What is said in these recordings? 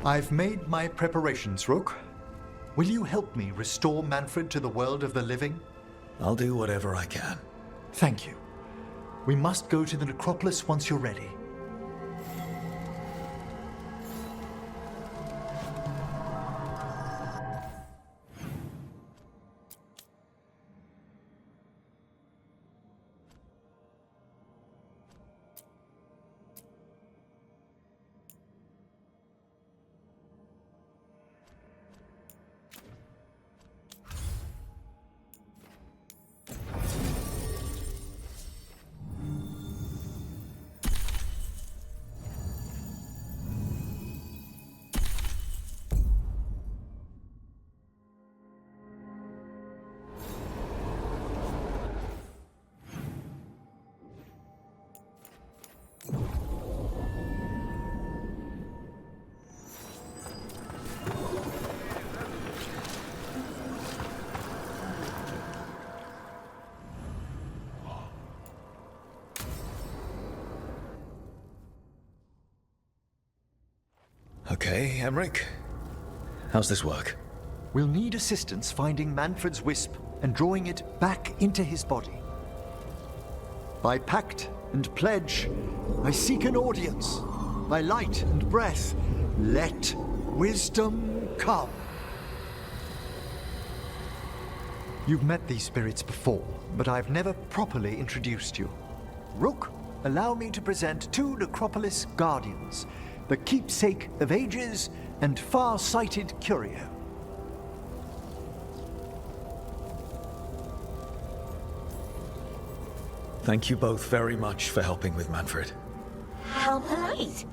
I've made my preparations, Rook. Will you help me restore Manfred to the world of the living? I'll do whatever I can. Thank you. We must go to the Necropolis once you're ready. Okay, Emmrich. How's this work? We'll need assistance finding Manfred's wisp and drawing it back into his body. By pact and pledge, I seek an audience. By light and breath, let wisdom come. You've met these spirits before, but I've never properly introduced you. Rook, allow me to present two Necropolis guardians, the keepsake of ages and far-sighted curio. Thank you both very much for helping with Manfred. How polite.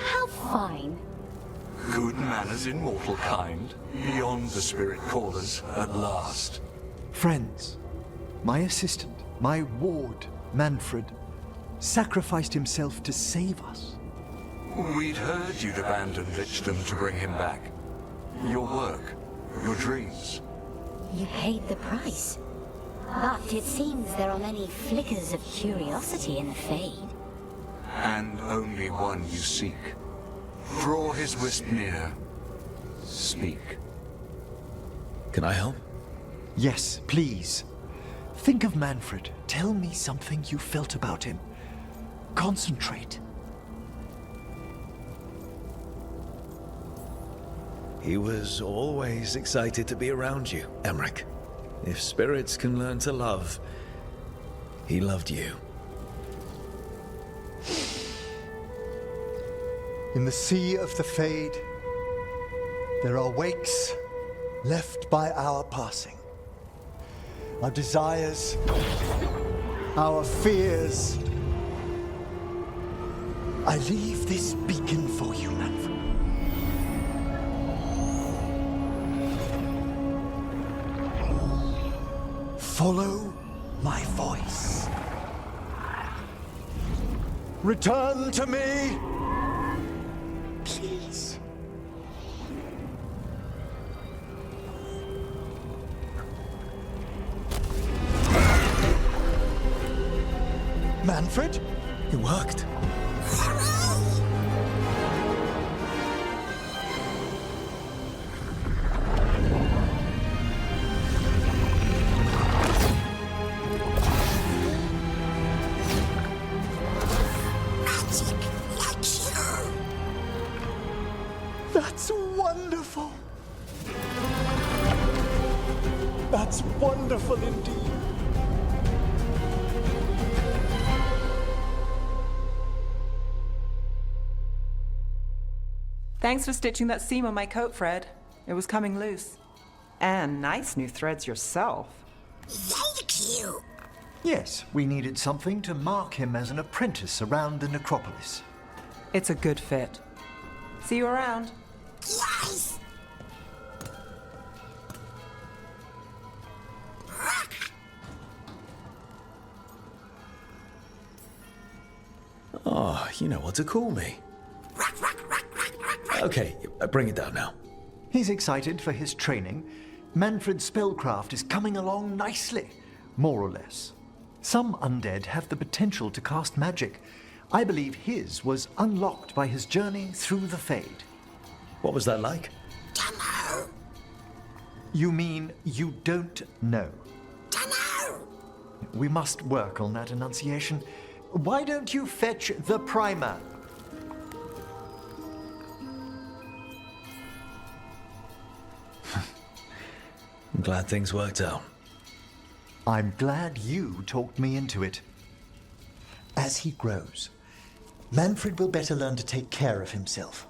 How fine. Good manners in mortal kind, beyond the spirit callers at last. Friends, my assistant, my ward, Manfred, sacrificed himself to save us. We'd heard you'd abandoned Lichdom to bring him back. Your work, your dreams. You paid the price. But it seems there are many flickers of curiosity in the Fade. And only one you seek. Draw his wisp near. Speak. Can I help? Yes, please. Think of Manfred. Tell me something you felt about him. Concentrate. He was always excited to be around you, Emmrich. If spirits can learn to love, he loved you. In the sea of the Fade, there are wakes left by our passing. Our desires, our fears. I leave this beacon for you, Manfred. Follow my voice. Return to me, please. Manfred? It worked. That's wonderful. That's wonderful indeed. Thanks for stitching that seam on my coat, Fred. It was coming loose. And nice new threads yourself. Thank you. Yes, we needed something to mark him as an apprentice around the Necropolis. It's a good fit. See you around. Yes. Oh, you know what to call me. Okay, bring it down now. He's excited for his training. Manfred's spellcraft is coming along nicely, more or less. Some undead have the potential to cast magic. I believe his was unlocked by his journey through the Fade. What was that like? Dunno. You mean you don't know? Dunno. We must work on that enunciation. Why don't you fetch the primer? I'm glad things worked out. I'm glad you talked me into it. As he grows, Manfred will better learn to take care of himself.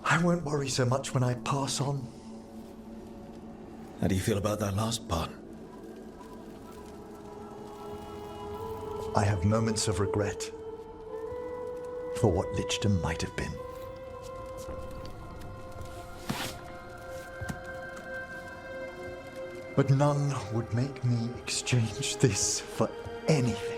I won't worry so much when I pass on. How do you feel about that last part? I have moments of regret for what Lichdom might have been. But none would make me exchange this for anything.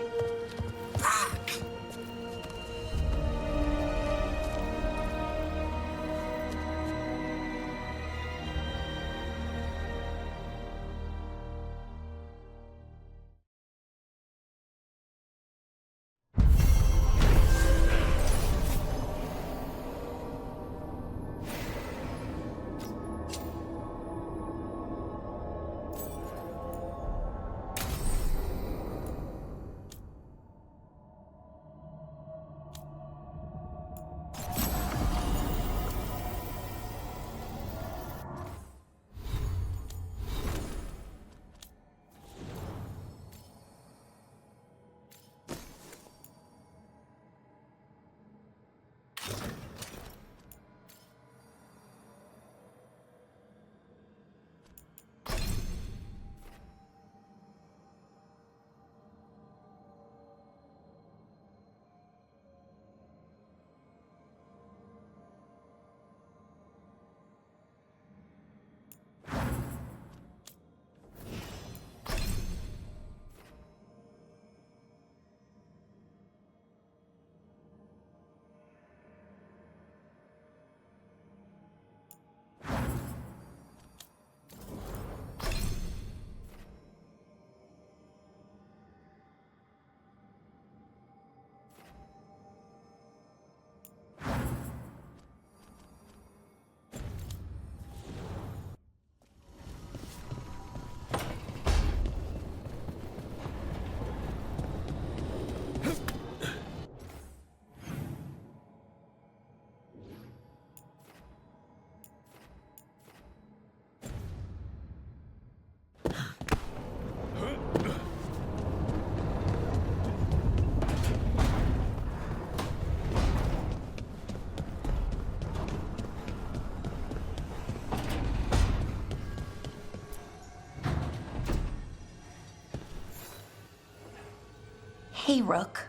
Hey, Rook.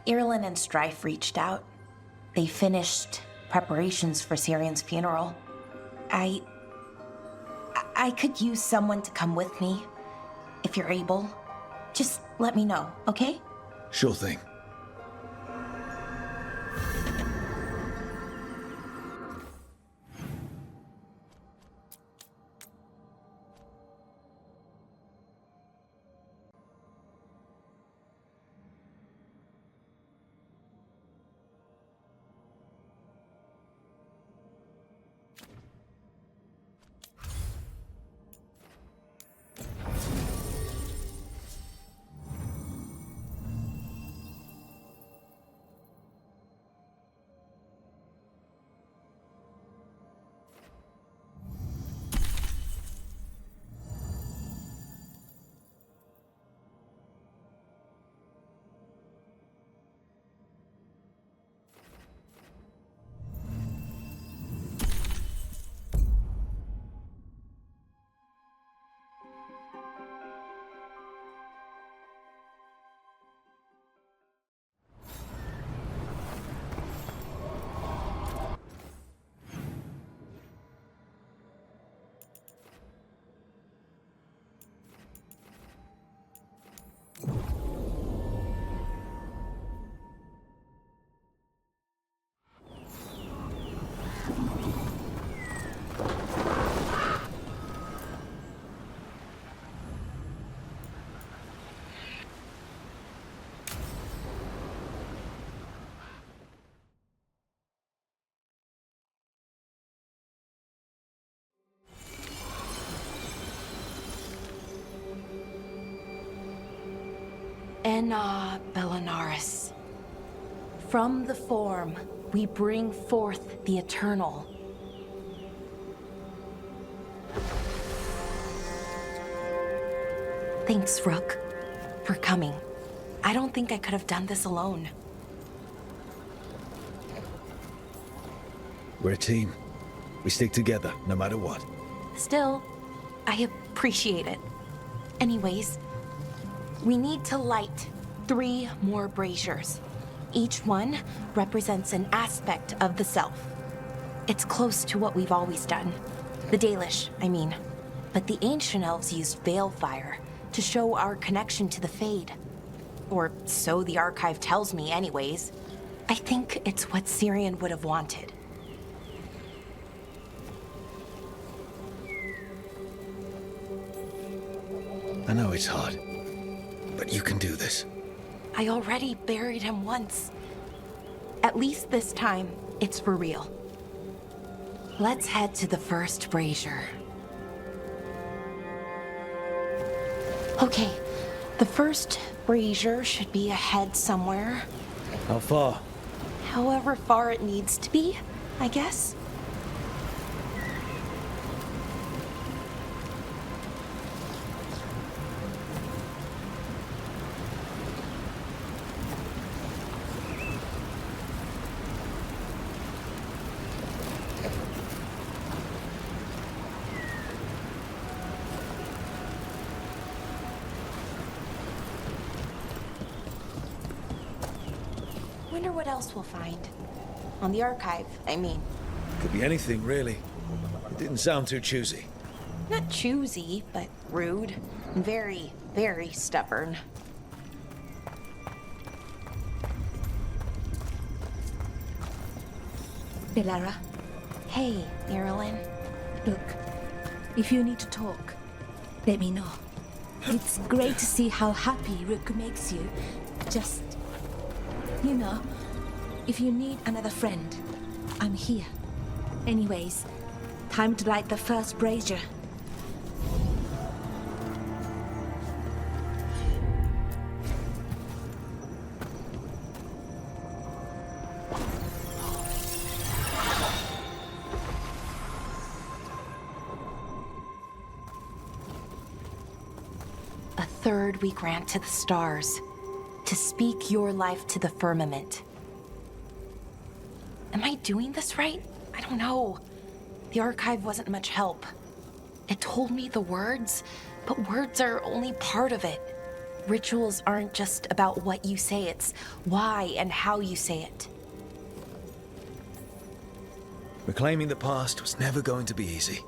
Irlin and Strife reached out. They finished preparations for Cyrian's funeral. I could use someone to come with me, if you're able. Just let me know, okay? Sure thing. Enna Bellanaris. From the form, we bring forth the eternal. Thanks, Rook, for coming. I don't think I could have done this alone. We're a team. We stick together, no matter what. Still, I appreciate it. Anyways, we need to light 3 more braziers. Each one represents an aspect of the self. It's close to what we've always done. The Dalish, I mean. But the ancient elves used veil fire to show our connection to the Fade. Or so the archive tells me anyways. I think it's what Cyrian would have wanted. I know it's hard, but you can do this. I already buried him once. At least this time, it's for real. Let's head to the first brazier. Okay, the first brazier should be ahead somewhere. How far? However far it needs to be, I guess. Wonder what else we'll find. On the archive, I mean. Could be anything, really. It didn't sound too choosy. Not choosy, but rude. And very, very stubborn. Bellara, Hey, Irulan. look. If you need to talk, let me know. It's great to see how happy Rook makes you. Just, you know, if you need another friend, I'm here. Anyways, time to light the first brazier. A third we grant to the stars, to speak your life to the firmament. Am I doing this right? I don't know. The archive wasn't much help. It told me the words, but words are only part of it. Rituals aren't just about what you say, it's why and how you say it. Reclaiming the past was never going to be easy.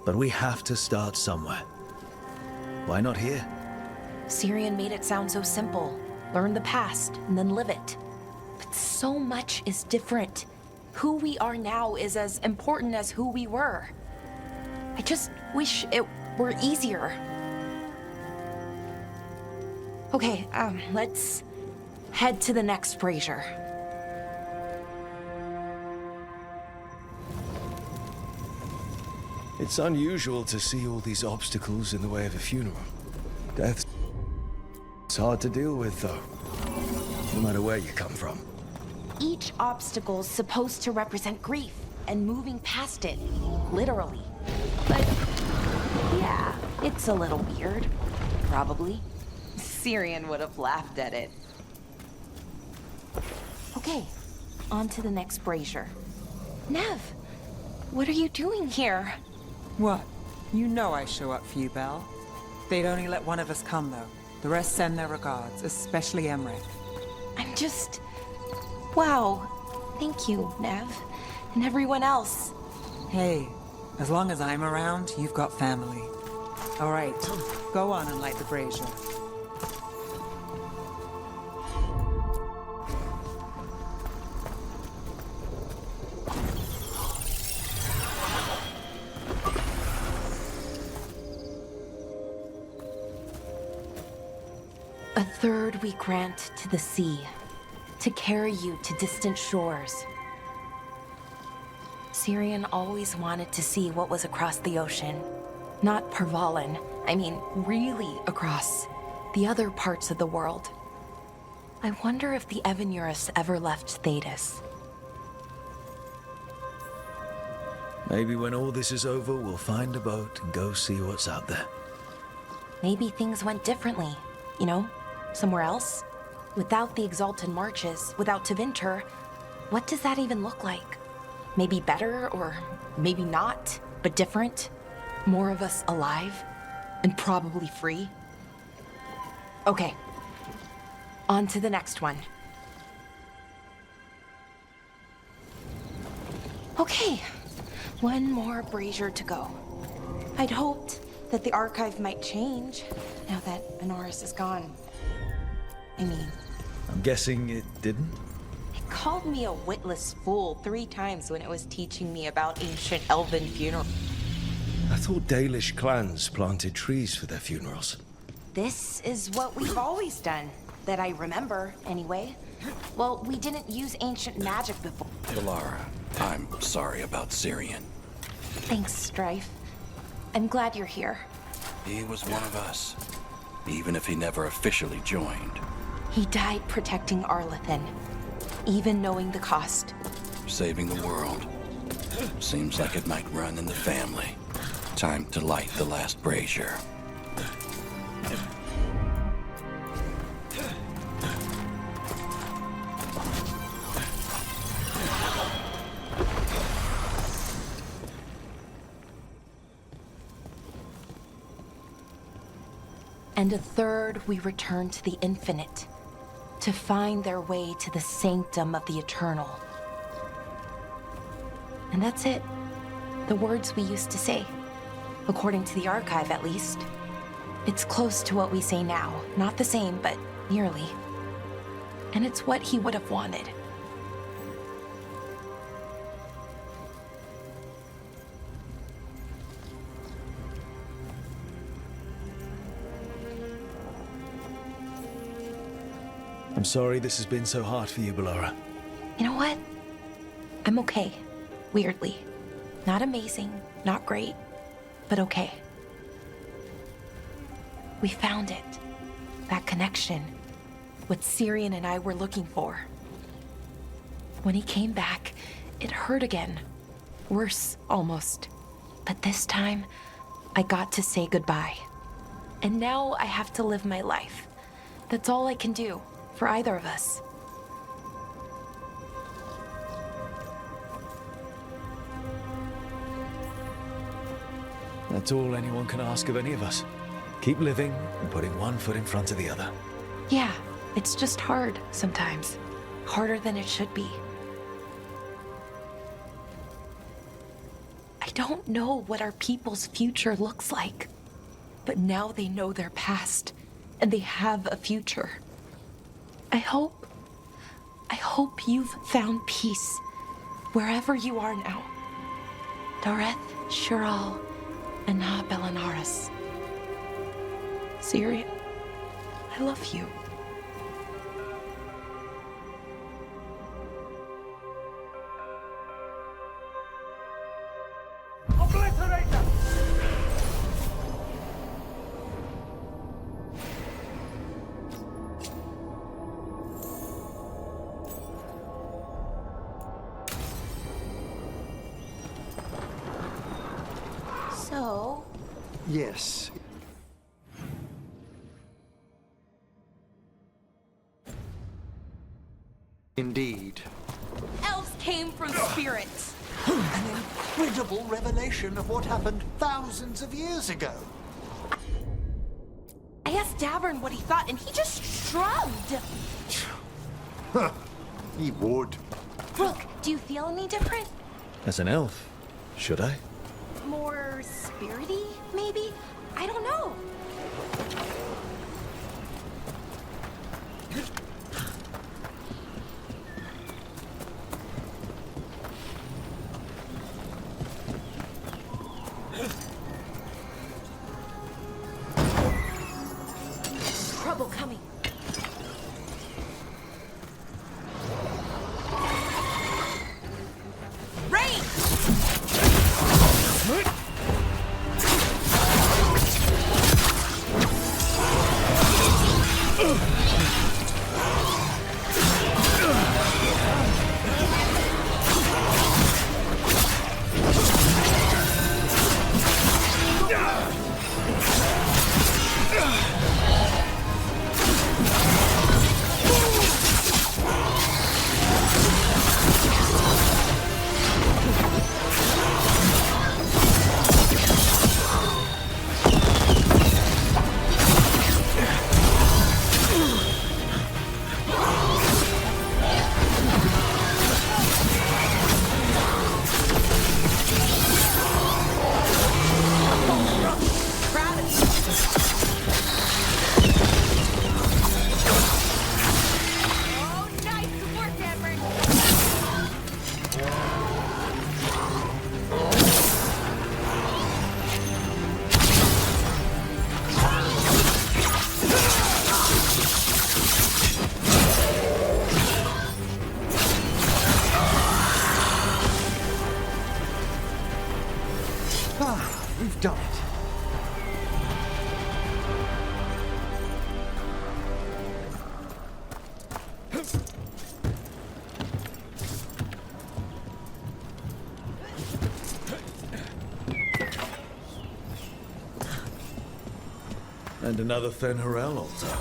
But we have to start somewhere. Why not here? Cyrian made it sound so simple. Learn the past and then live it. But so much is different. Who we are now is as important as who we were. I just wish it were easier. Okay, let's head to the next brazier. It's unusual to see all these obstacles in the way of a funeral. Death's hard to deal with, though. No matter where you come from. Each obstacle's supposed to represent grief and moving past it, literally. But yeah, it's a little weird, probably. Cyrian would have laughed at it. Okay, on to the next brazier. Nev, what are you doing here? What? You know I show up for you, Belle. They'd only let one of us come, though. The rest send their regards, especially Emmrich. I'm just... Wow. Thank you, Nev. And everyone else. Hey, as long as I'm around, you've got family. All right, go on and light the brazier. A third we grant to the sea, to carry you to distant shores. Cyrian always wanted to see what was across the ocean. Not Parvalan, I mean really across the other parts of the world. I wonder if the Evanurus ever left Thedas. Maybe when all this is over, we'll find a boat and go see what's out there. Maybe things went differently, you know, somewhere else. Without the Exalted Marches, without Tevinter, what does that even look like? Maybe better, or maybe not, but different? More of us alive, and probably free? Okay, on to the next one. Okay, one more brazier to go. I'd hoped that the archive might change now that Enoris is gone. I mean, I'm guessing it didn't? it called me a witless fool 3 times when it was teaching me about ancient elven funerals. I thought Dalish clans planted trees for their funerals. This is what we've always done, that I remember, anyway. Well, we didn't use ancient magic before. Bellara, I'm sorry about Cyrian. Thanks, Strife. I'm glad you're here. He was one of us, even if he never officially joined. He died protecting Arlathan, even knowing the cost. Saving the world. Seems like it might run in the family. Time to light the last brazier. And a third we return to the infinite, to find their way to the sanctum of the eternal. And that's it. The words we used to say. According to the archive, at least. It's close to what we say now. Not the same, but nearly. And it's what he would have wanted. I'm sorry this has been so hard for you, Bellara. You know what? I'm okay. Weirdly. Not amazing, not great, but okay. We found it. That connection. What Cyrian and I were looking for. When he came back, it hurt again. Worse, almost. But this time, I got to say goodbye. And now I have to live my life. That's all I can do, for either of us. That's all anyone can ask of any of us. Keep living and putting one foot in front of the other. Yeah, it's just hard sometimes. Harder than it should be. I don't know what our people's future looks like, but now they know their past, and they have a future. I hope you've found peace wherever you are now. Dareth, Shural, and Na Belanaris. Cyrian, I love you. Obliterate them! So, Yes. Indeed. elves came from spirits. An incredible revelation of what happened thousands of years ago. I asked Davrin what he thought, and he just shrugged. He would. Rook, do you feel any different? As an elf, should I? More spirity, maybe? I don't know. Trouble coming. Rain! And another Fen'Harel altar.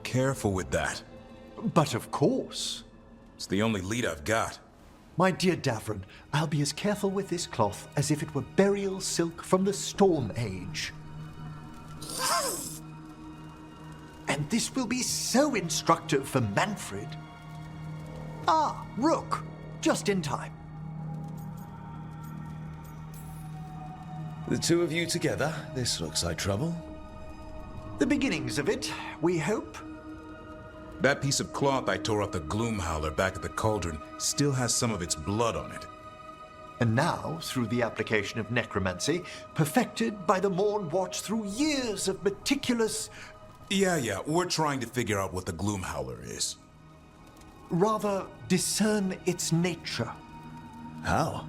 Careful with that. But of course. It's the only lead I've got. My dear Davrin, I'll be as careful with this cloth as if it were burial silk from the Storm Age. And this will be so instructive for Manfred. Ah, Rook, just in time. The two of you together, this looks like trouble. The beginnings of it, we hope. That piece of cloth I tore off the Gloom Howler back at the cauldron still has some of its blood on it. And now, through the application of necromancy, perfected by the Morn Watch through years of meticulous... Yeah, we're trying to figure out what the Gloom Howler is. Rather, discern its nature. How?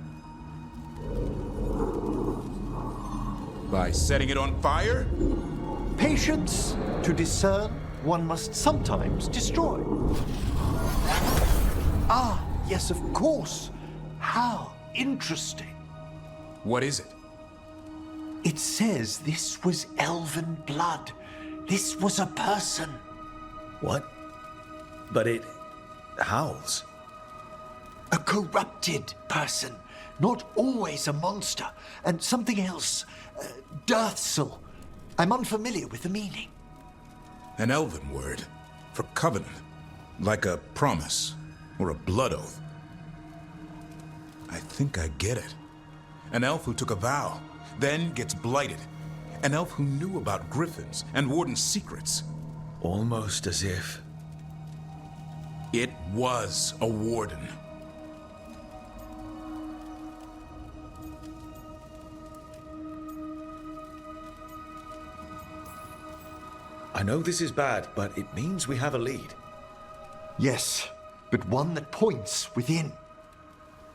By setting it on fire? Patience. To discern, one must sometimes destroy. Ah, yes, of course. How interesting. What is it? It says this was elven blood. This was a person. What? But it howls. A corrupted person. Not always a monster. And something else. Deathsel. I'm unfamiliar with the meaning. An elven word. For covenant. Like a promise. Or a blood oath. I think I get it. An elf who took a vow. Then gets blighted. An elf who knew about griffins and warden's secrets. Almost as if... It was a warden. I know this is bad, but it means we have a lead. Yes, but one that points within.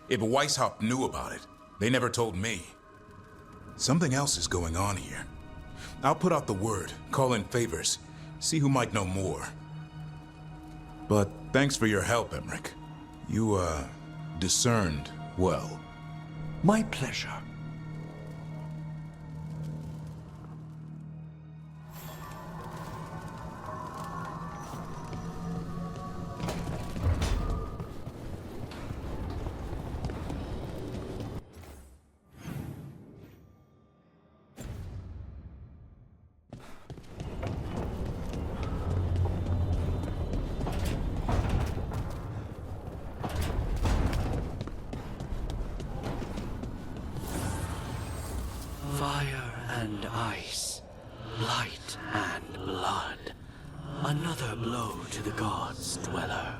If Weishaupt knew about it, they never told me. Something else is going on here. I'll put out the word, call in favors, see who might know more. But thanks for your help, Emmrich. You, discerned well. My pleasure. blow to the gods, Dweller.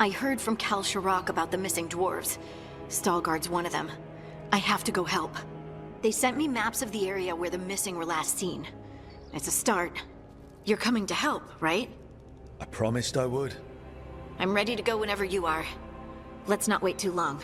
I heard from Kal Sharok about the missing dwarves. Stalgard's one of them. I have to go help. They sent me maps of the area where the missing were last seen. It's a start. You're coming to help, right? I promised I would. I'm ready to go whenever you are. Let's not wait too long.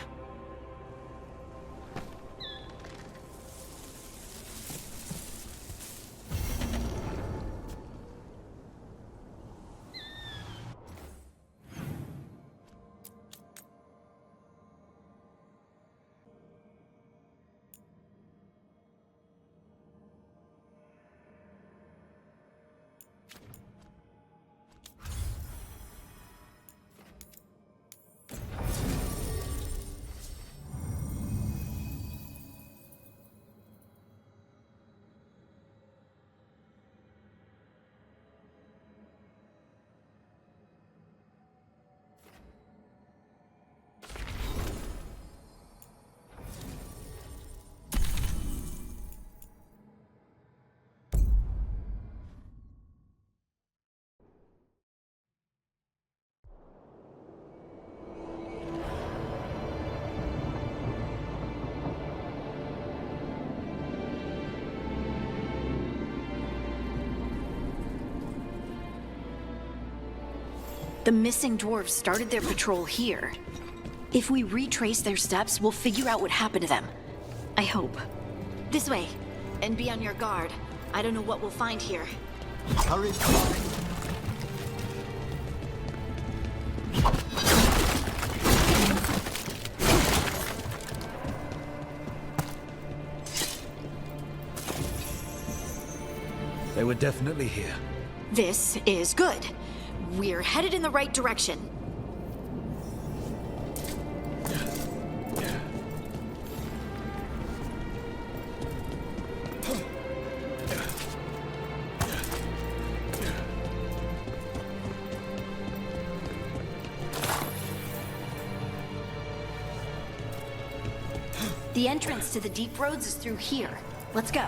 The missing dwarves started their patrol here. If we retrace their steps, we'll figure out what happened to them. I hope. This way. And be on your guard. I don't know what we'll find here. Hurry. They were definitely here. This is good. We're headed in the right direction. The entrance to the deep roads is through here. Let's go.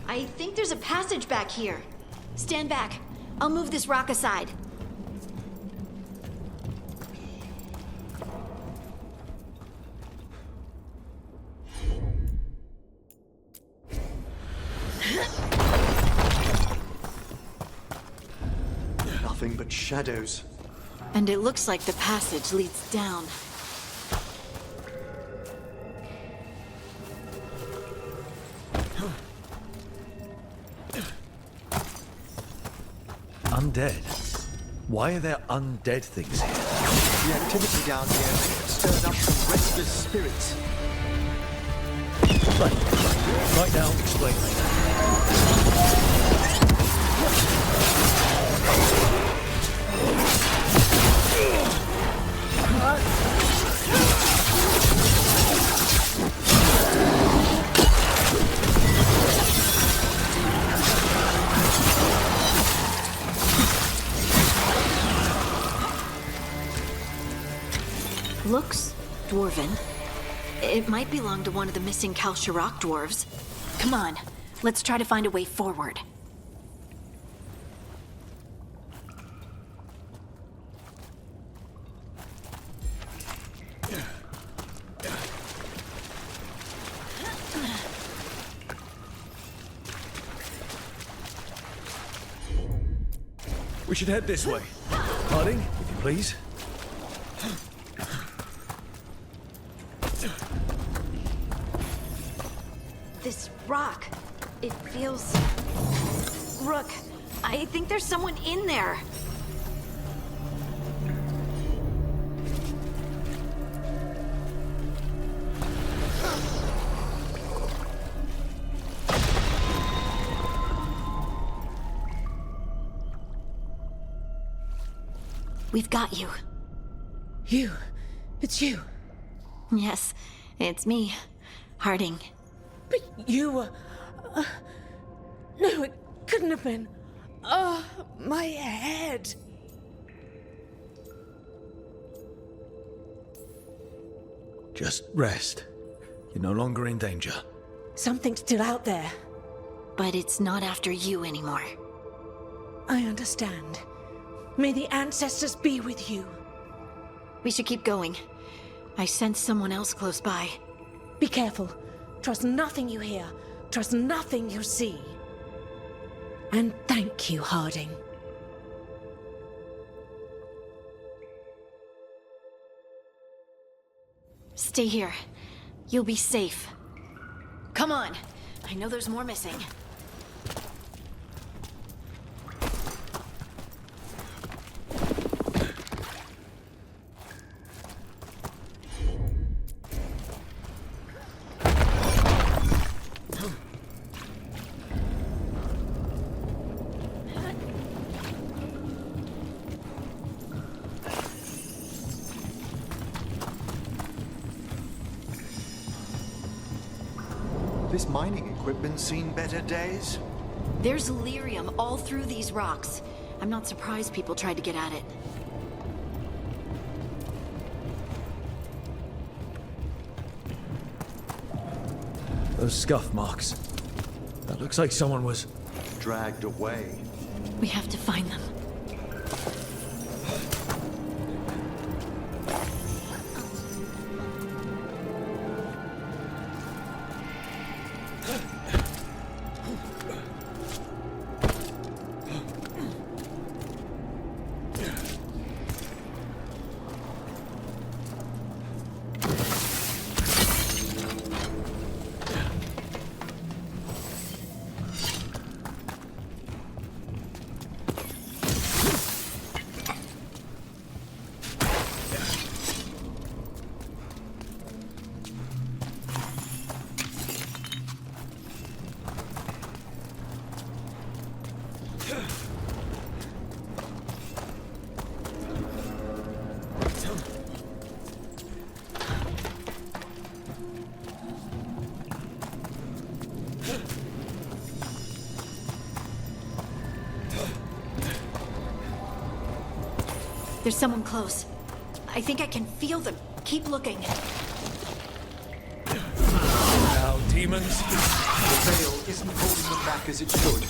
I think there's a passage back here. Stand back. I'll move this rock aside. Nothing but shadows. And it looks like the passage leads down. Undead? Why are there undead things here? The activity down here stirred up some restless spirits. Right now, explain Looks dwarven. It might belong to one of the missing Kalsharok dwarves. Come on, let's try to find a way forward. We should head this way. Harding, if you please. This rock, it feels... Rook, I think there's someone in there. We've got you. You. It's you. Yes, it's me, Harding. But you were... no, it couldn't have been. Oh, my head. Just rest. You're no longer in danger. Something's still out there. But it's not after you anymore. I understand. May the ancestors be with you. We should keep going. I sense someone else close by. Be careful. Trust nothing you hear. Trust nothing you see. And thank you, Harding. Stay here. You'll be safe. Come on. I know there's more missing. This mining equipment's seen better days. There's lyrium all through these rocks. I'm not surprised people tried to get at it. Those scuff marks. That looks like someone was... dragged away. We have to find them. There's someone close. I think I can feel them. Keep looking. Now, demons. The veil isn't holding them back as it should.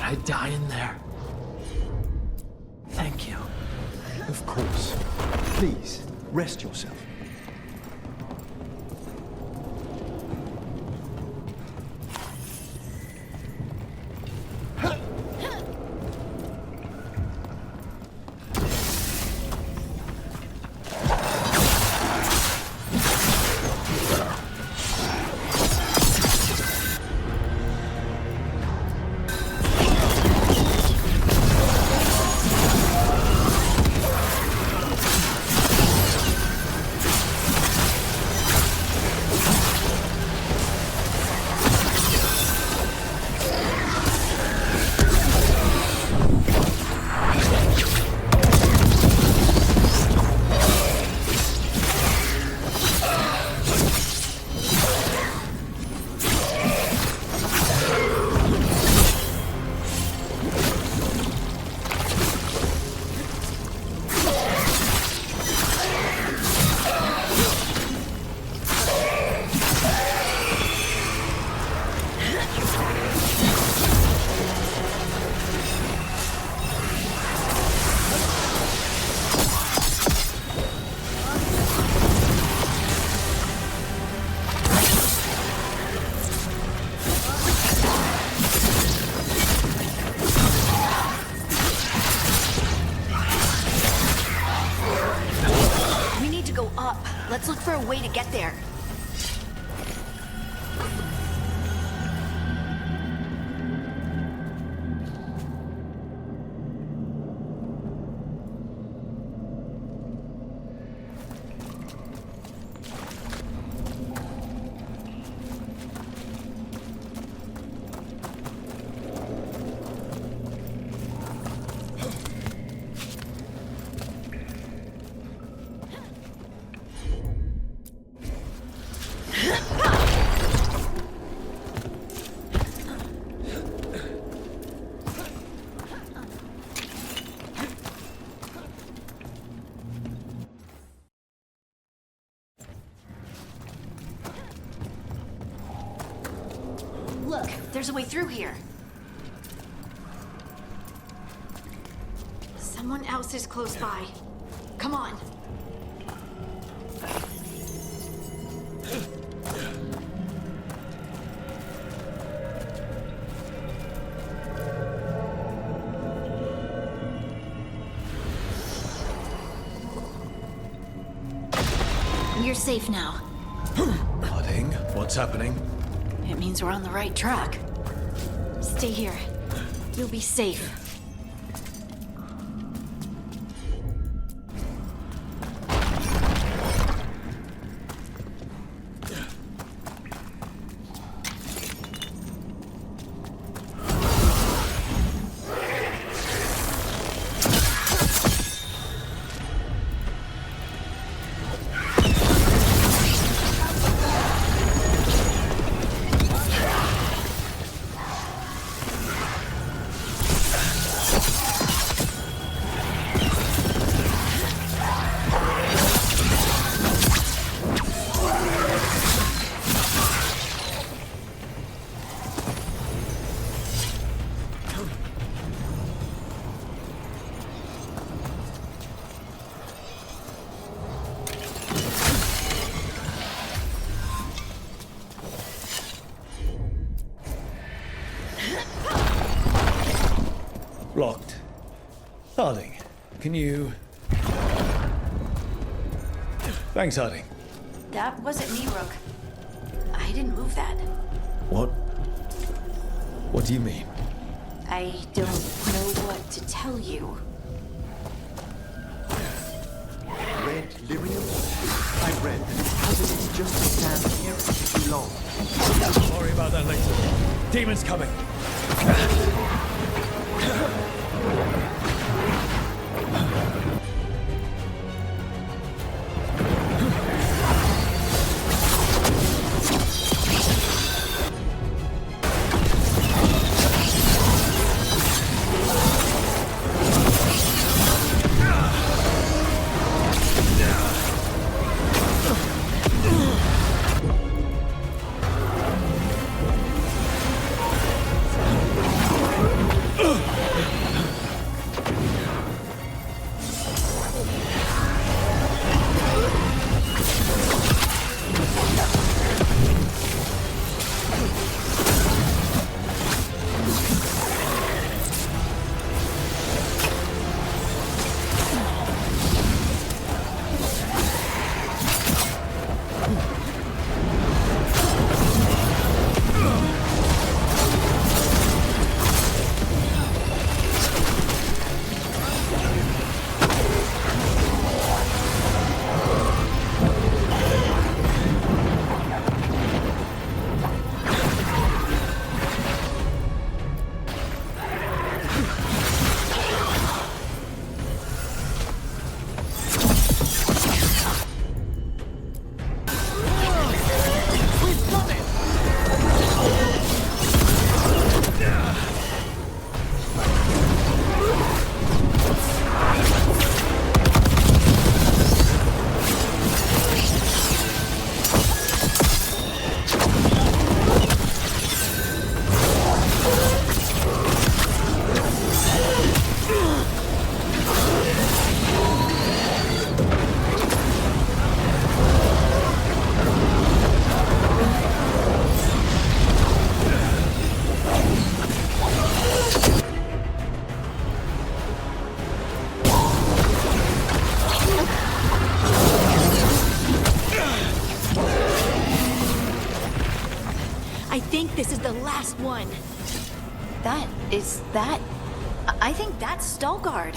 I'd die in there. Thank you. Of course. Please, rest yourself. Let's look for a way to get there. Look, there's a way through here. Someone else is close by. Come on. You're safe now. Nodding. What's happening? It means we're on the right track. Stay here. You'll be safe. Locked. Harding, can you... Thanks, Harding. That wasn't me, Rook. I didn't move that. What? What do you mean? I don't know what to tell you. Read Lyrium? I read that his cousin is just to stand here too long. Don't worry about that later. Demons coming. This is the last one. I think that's Stalguard.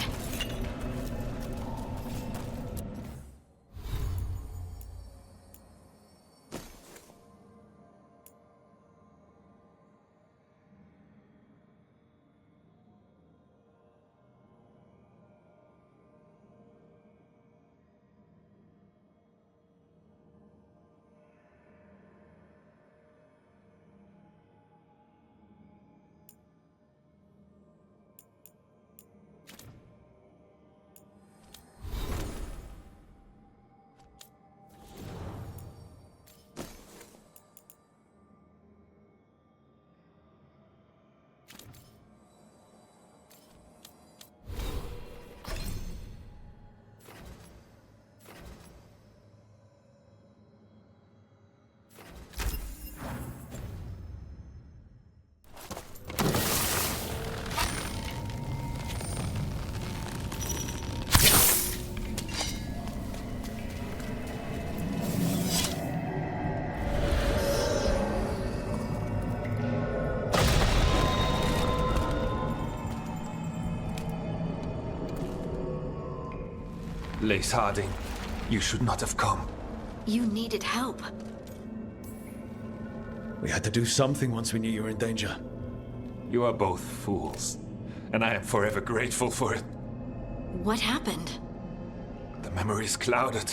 Lace Harding, you should not have come. You needed help. We had to do something once we knew you were in danger. You are both fools, and I am forever grateful for it. What happened? The memory is clouded.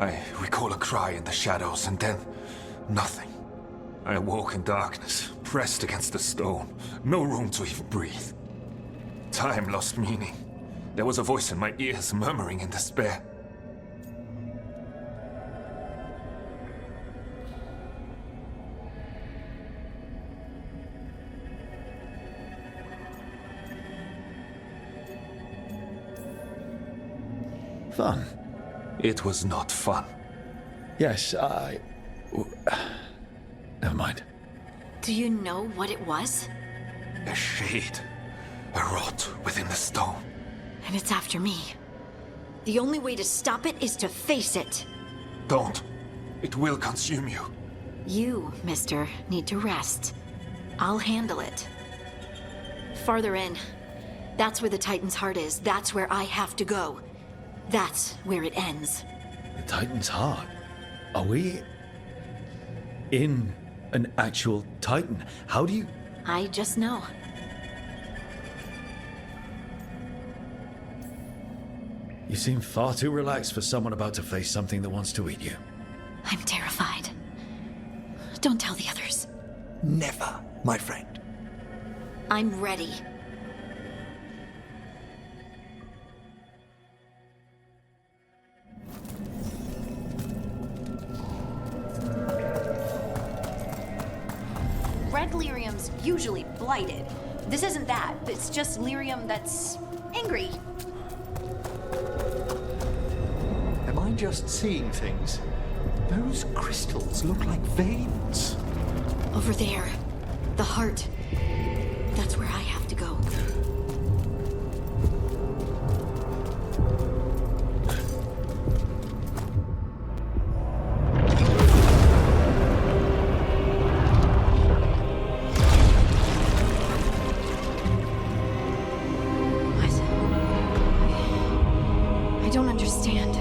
I recall a cry in the shadows, and then nothing. I awoke in darkness, pressed against the stone. No room to even breathe. Time lost meaning. There was a voice in my ears murmuring in despair. Fun. It was not fun. Yes, never mind. Do you know what it was? A shade. A rot within the stone. And it's after me. The only way to stop it is to face it. Don't. It will consume you. You, mister, need to rest. I'll handle it. Farther in. That's where the Titan's heart is. That's where I have to go. That's where it ends. The Titan's heart? Are we in an actual Titan? How do you... I just know. You seem far too relaxed for someone about to face something that wants to eat you. I'm terrified. Don't tell the others. Never, my friend. I'm ready. Red lyrium's usually blighted. This isn't that. It's just lyrium that's angry. Am I just seeing things? Those crystals look like veins. Over there. The heart. That's where I have to go. I don't understand.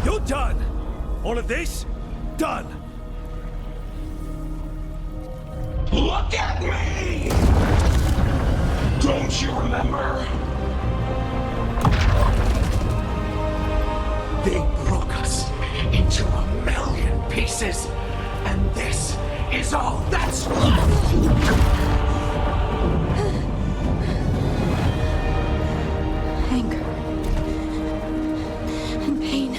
You're done! All of this? Done! Look at me! Don't you remember? They broke us into 1,000,000 pieces, and this is all that's left! Anger. And pain.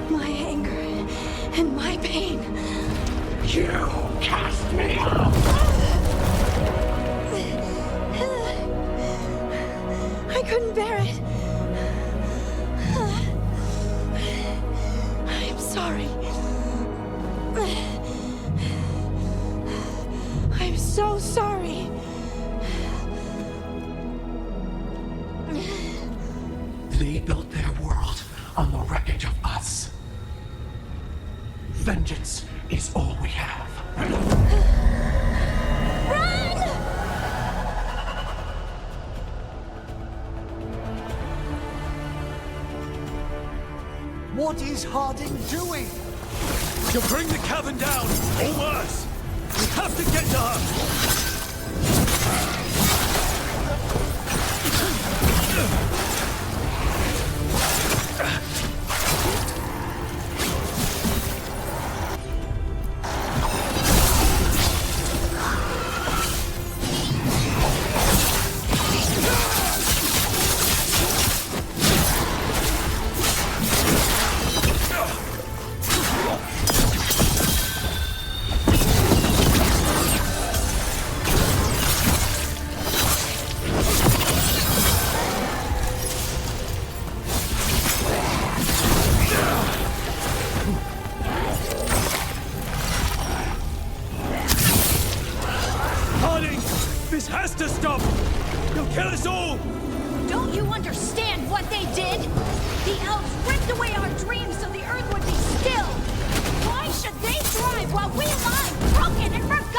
My anger and my pain. You cast me out! I couldn't bear it. I'm sorry. I'm so sorry. They built their world on the wreckage of us. Vengeance is all we have. What is Harding doing? You'll bring the cavern down, or worse! We have to get to her! This has to stop! They'll kill us all! Don't you understand what they did? The elves ripped away our dreams so the earth would be still! Why should they thrive while we lie, broken and forgotten?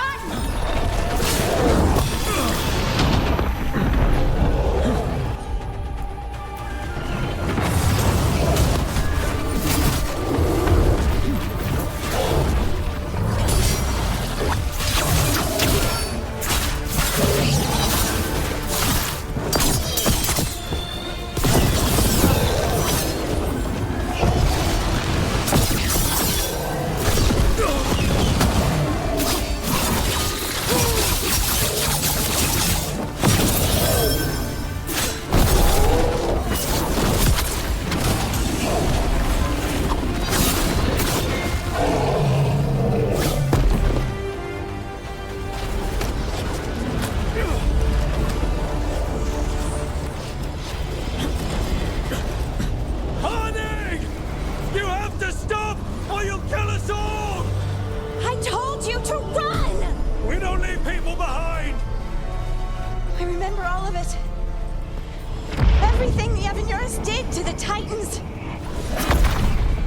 to the Titans.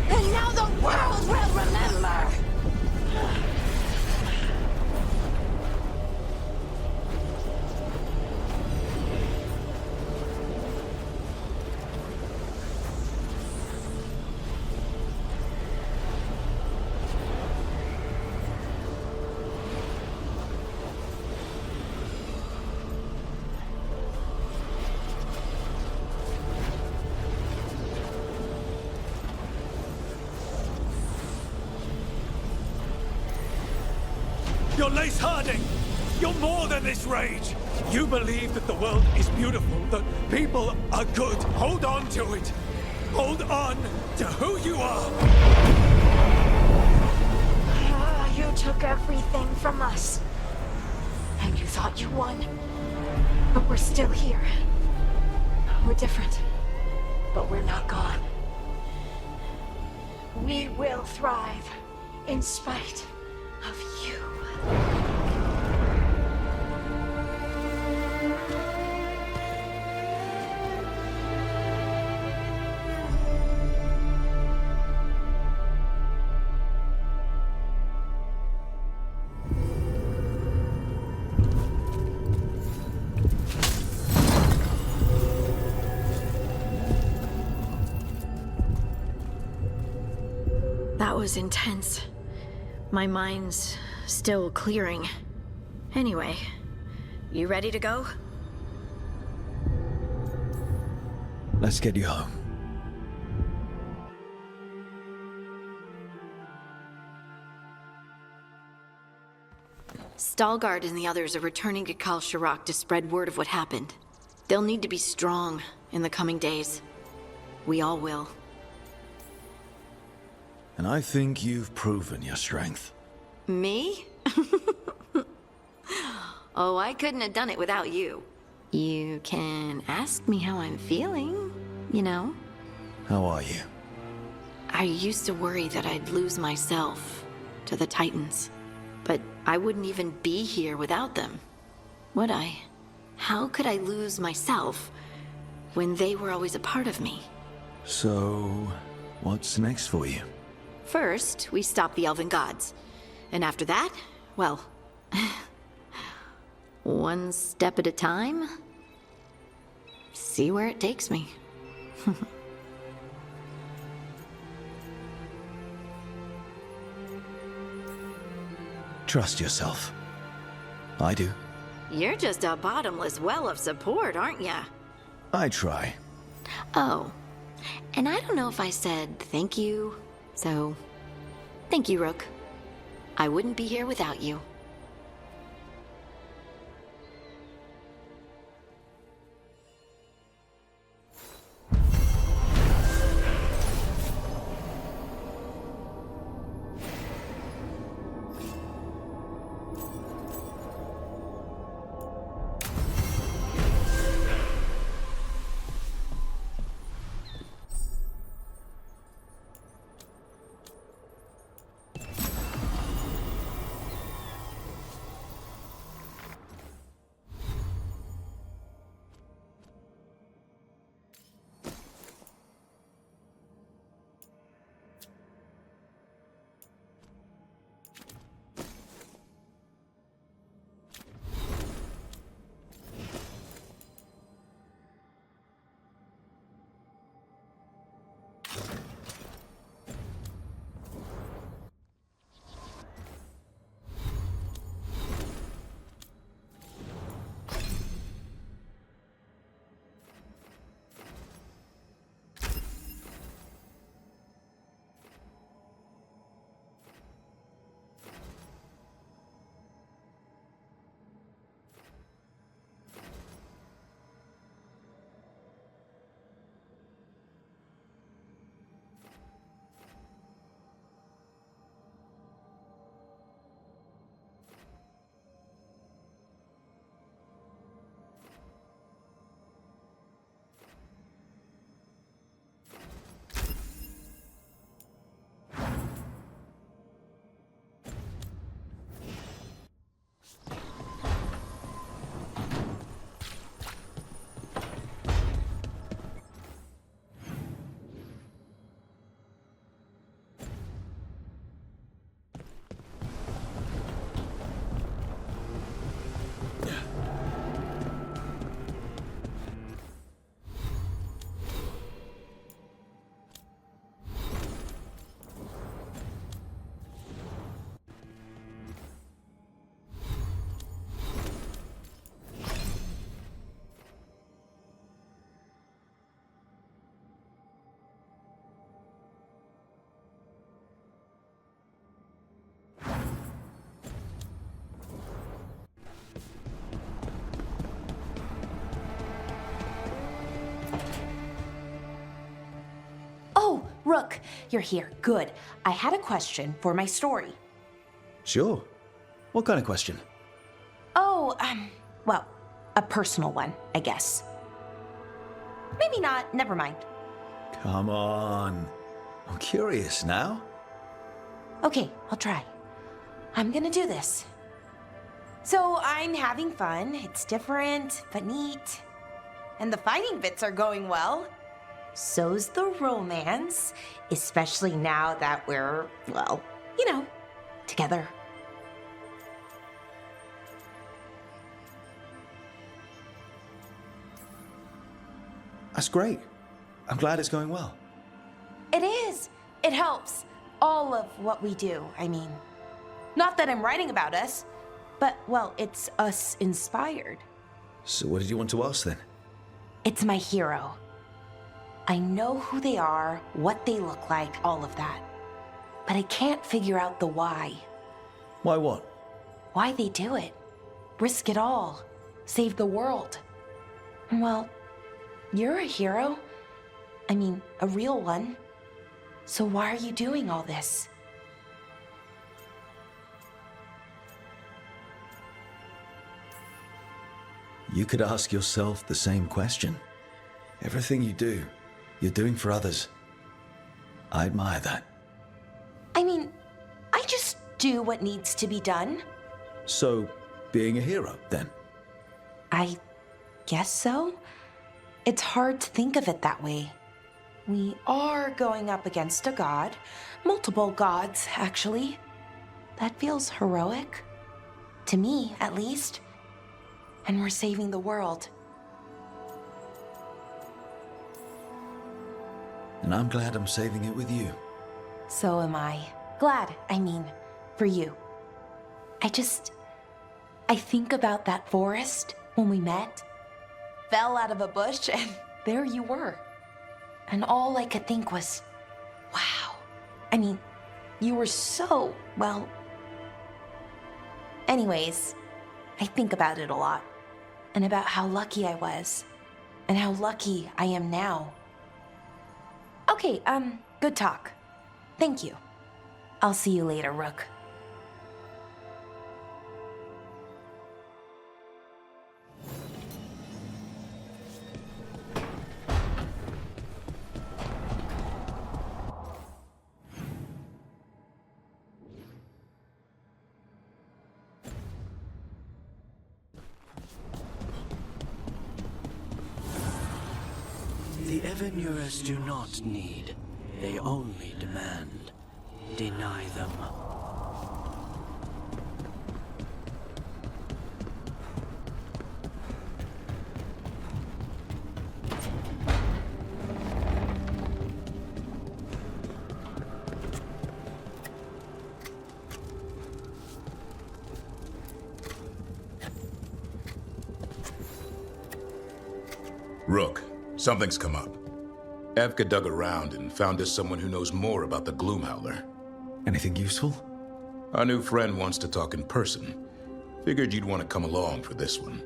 And now the world will remember. You're Lace Harding! You're more than this rage! You believe that the world is beautiful, that people are good. Hold on to it! Hold on to who you are! You took everything from us. And you thought you won. But we're still here. We're different. But we're not gone. We will thrive in spite of you. That was intense. My mind's still clearing. Anyway, you ready to go? Let's get you home. Stalgard and the others are returning to Kal Shirak to spread word of what happened. They'll need to be strong in the coming days. We all will. And I think you've proven your strength. Me? Oh, I couldn't have done it without you. You can ask me how I'm feeling, you know? How are you? I used to worry that I'd lose myself to the Titans. But I wouldn't even be here without them, would I? How could I lose myself when they were always a part of me? So, what's next for you? First, we stop the Elven Gods. And after that, well, one step at a time. See where it takes me. Trust yourself. I do. You're just a bottomless well of support, aren't ya? I try. Oh, and I don't know if I said thank you, so thank you, Rook. I wouldn't be here without you. Rook, you're here. Good. I had a question for my story. Sure. What kind of question? Oh, well, a personal one, I guess. Maybe not. Never mind. Come on. I'm curious now. Okay, I'll try. I'm gonna do this. So I'm having fun. It's different, but neat. And the fighting bits are going well. So's the romance, especially now that we're, well, you know, together. That's great. I'm glad it's going well. It is. It helps. All of what we do, I mean. Not that I'm writing about us, but, well, it's us inspired. So what did you want to ask then? It's my hero. I know who they are, what they look like, all of that. But I can't figure out the why. Why what? Why they do it. Risk it all. Save the world. Well, you're a hero. I mean, a real one. So why are you doing all this? You could ask yourself the same question. Everything you do, you're doing for others. I admire that. I mean, I just do what needs to be done. So, being a hero, then? I guess so. It's hard to think of it that way. We are going up against a god. Multiple gods, actually. That feels heroic. To me, at least. And we're saving the world. And I'm glad I'm saving it with you. So am I. Glad, I mean, for you. I think about that forest when we met. Fell out of a bush and there you were. And all I could think was, wow. I mean, you were so, well... Anyways, I think about it a lot. And about how lucky I was. And how lucky I am now. Okay, good talk. Thank you. I'll see you later, Rook. The Evanures do not need, they only demand. Deny them. Rook, something's come up. Evka dug around and found us someone who knows more about the Gloom Howler. Anything useful? Our new friend wants to talk in person. Figured you'd want to come along for this one.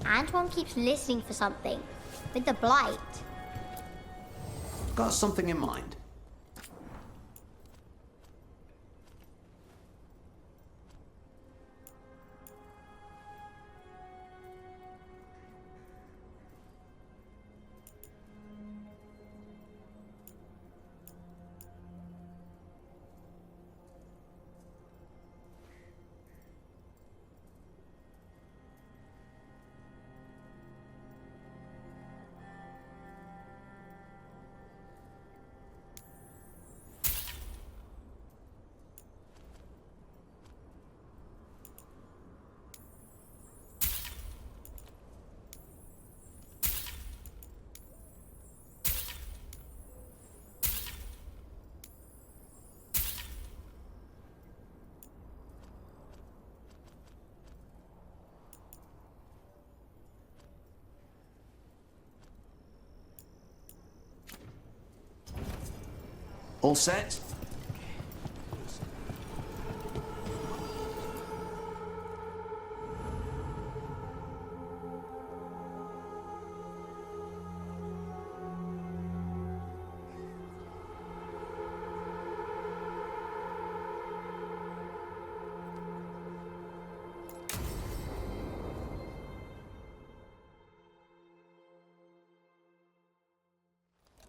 Antoine keeps listening for something. With the blight. Got something in mind? All set?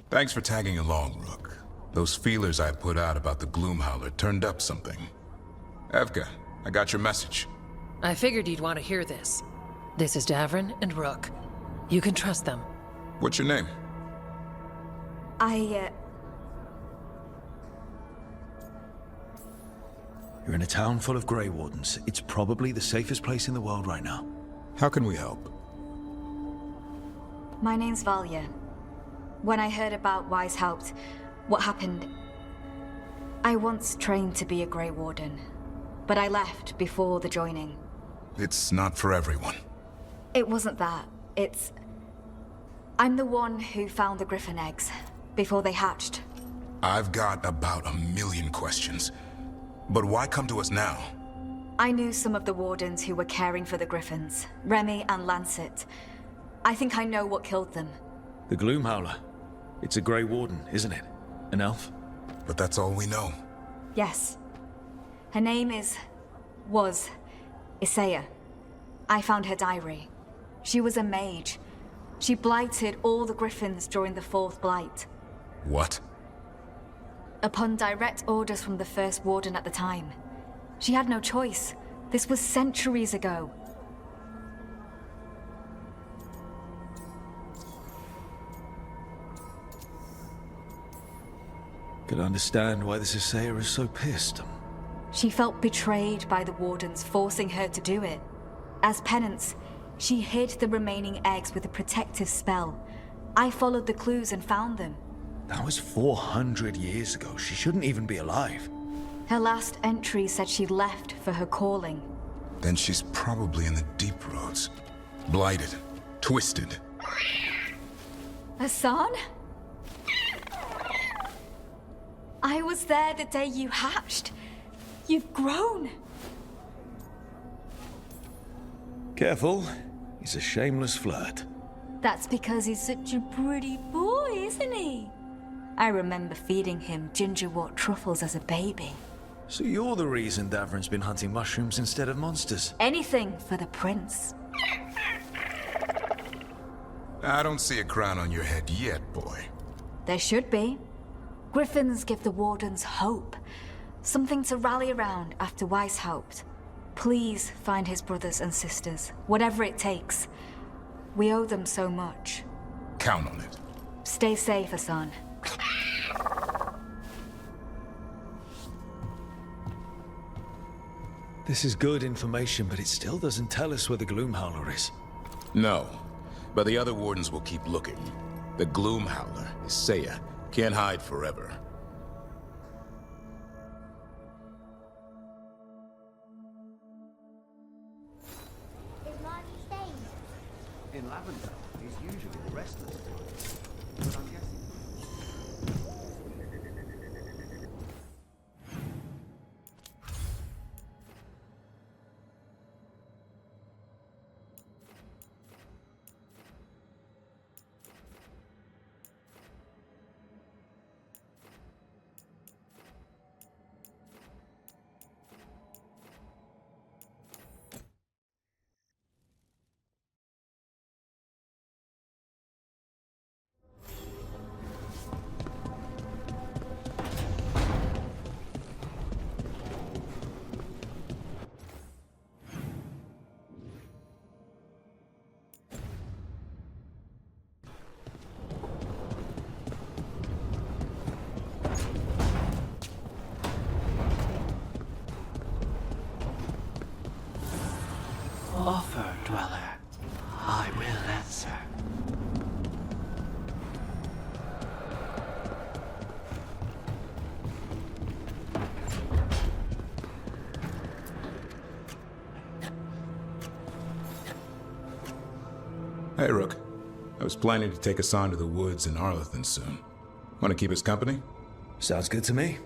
Thanks for tagging along, Rook. Those feelers I put out about the Gloom Howler turned up something. Evka, I got your message. I figured you'd want to hear this. This is Davrin and Rook. You can trust them. What's your name? You're in a town full of Grey Wardens. It's probably the safest place in the world right now. How can we help? My name's Valya. When I heard about Weishaupt, what happened... I once trained to be a Grey Warden, but I left before the joining. It's not for everyone. It wasn't that. It's... I'm the one who found the griffin eggs, before they hatched. I've got about 1,000,000 questions. But why come to us now? I knew some of the wardens who were caring for the griffins, Remy and Lancet. I think I know what killed them. The Gloom Howler. It's a Grey Warden, isn't it? An elf? But that's all we know. Yes. Her name was Isaiah. I found her diary. She was a mage. She blighted all the griffins during the Fourth Blight. What? Upon direct orders from the First Warden at the time. She had no choice. This was centuries ago. Could understand why this Isaiah is so pissed. She felt betrayed by the Wardens, forcing her to do it. As penance, she hid the remaining eggs with a protective spell. I followed the clues and found them. That was 400 years ago. She shouldn't even be alive. Her last entry said she left for her calling. Then she's probably in the deep roads. Blighted. Twisted. Hassan? I was there the day you hatched. You've grown. Careful. He's a shameless flirt. That's because he's such a pretty boy, isn't he? I remember feeding him gingerwort truffles as a baby. So you're the reason Davrin's been hunting mushrooms instead of monsters? Anything for the prince. I don't see a crown on your head yet, boy. There should be. Griffins give the Wardens hope. Something to rally around after Weishaupt. Please find his brothers and sisters, whatever it takes. We owe them so much. Count on it. Stay safe, Hassan. This is good information, but it still doesn't tell us where the Gloom Howler is. No, but the other wardens will keep looking. The Gloom Howler, Isaiah, can't hide forever. In Lavender, he's usually the restless. But I'm guessing... Offer, Dweller. I will answer. Hey, Rook. I was planning to take us on to the woods in Arlathan soon. Want to keep us company? Sounds good to me.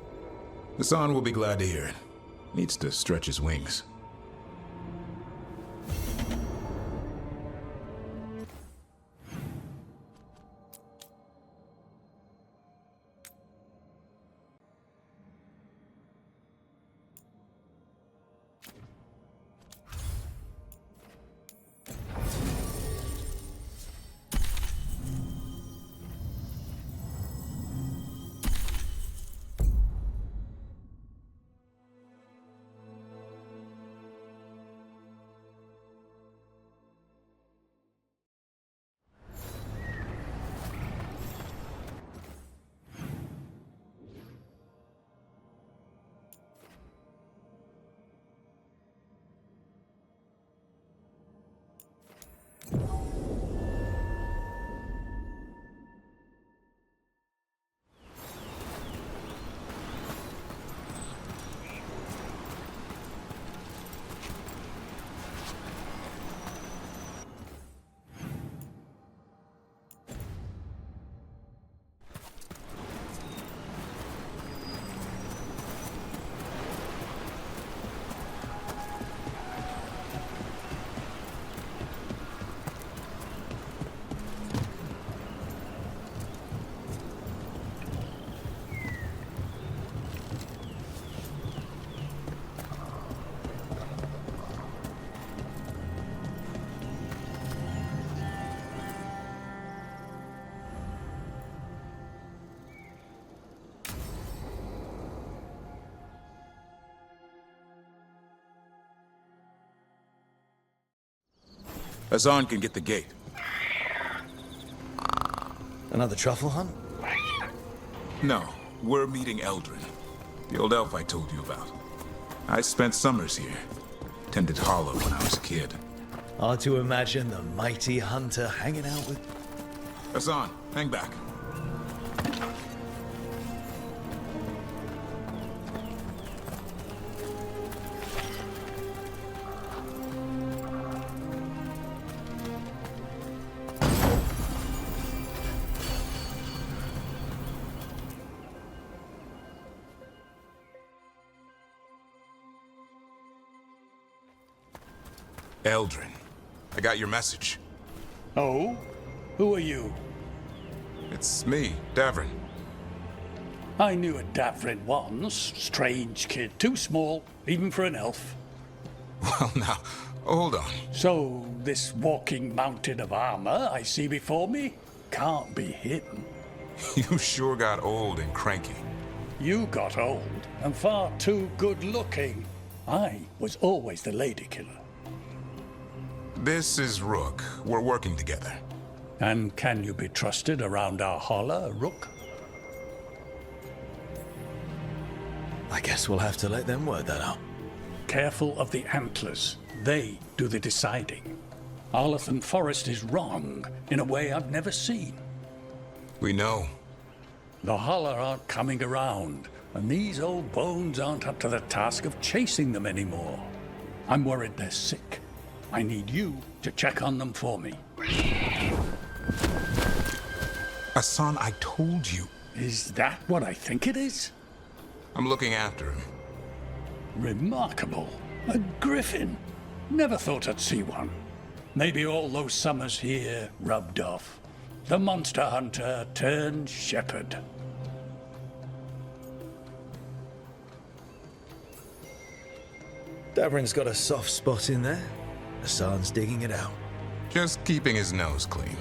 Hassan will be glad to hear it. Needs to stretch his wings. Hassan can get the gate. Another truffle hunt? No, we're meeting Eldrin, the old elf I told you about. I spent summers here. Tended Hollow when I was a kid. Hard to imagine the mighty hunter hanging out with... Hassan, hang back. Eldrin, I got your message. Oh? Who are you? It's me, Davrin. I knew a Davrin once. Strange kid. Too small, even for an elf. Well, now, hold on. So, this walking mountain of armor I see before me can't be hidden. You sure got old and cranky. You got old and far too good looking. I was always the lady killer. This is Rook. We're working together. And can you be trusted around our holler, Rook? I guess we'll have to let them work that out. Careful of the antlers. They do the deciding. Arlathan Forest is wrong in a way I've never seen. We know. The holler aren't coming around, and these old bones aren't up to the task of chasing them anymore. I'm worried they're sick. I need you to check on them for me. Hassan, I told you. Is that what I think it is? I'm looking after him. Remarkable. A griffin. Never thought I'd see one. Maybe all those summers here rubbed off. The monster hunter turned shepherd. Davrin's got a soft spot in there. Hassan's digging it out. Just keeping his nose clean.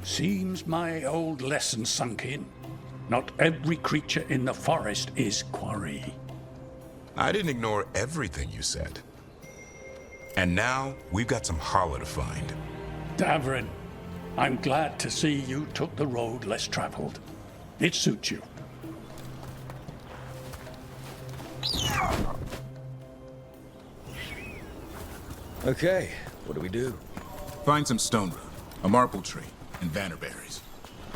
Seems my old lesson sunk in. Not every creature in the forest is quarry. I didn't ignore everything you said. And now, we've got some holler to find. Davrin, I'm glad to see you took the road less traveled. It suits you. Okay, what do we do? Find some stone root, a marple tree, and vannerberries.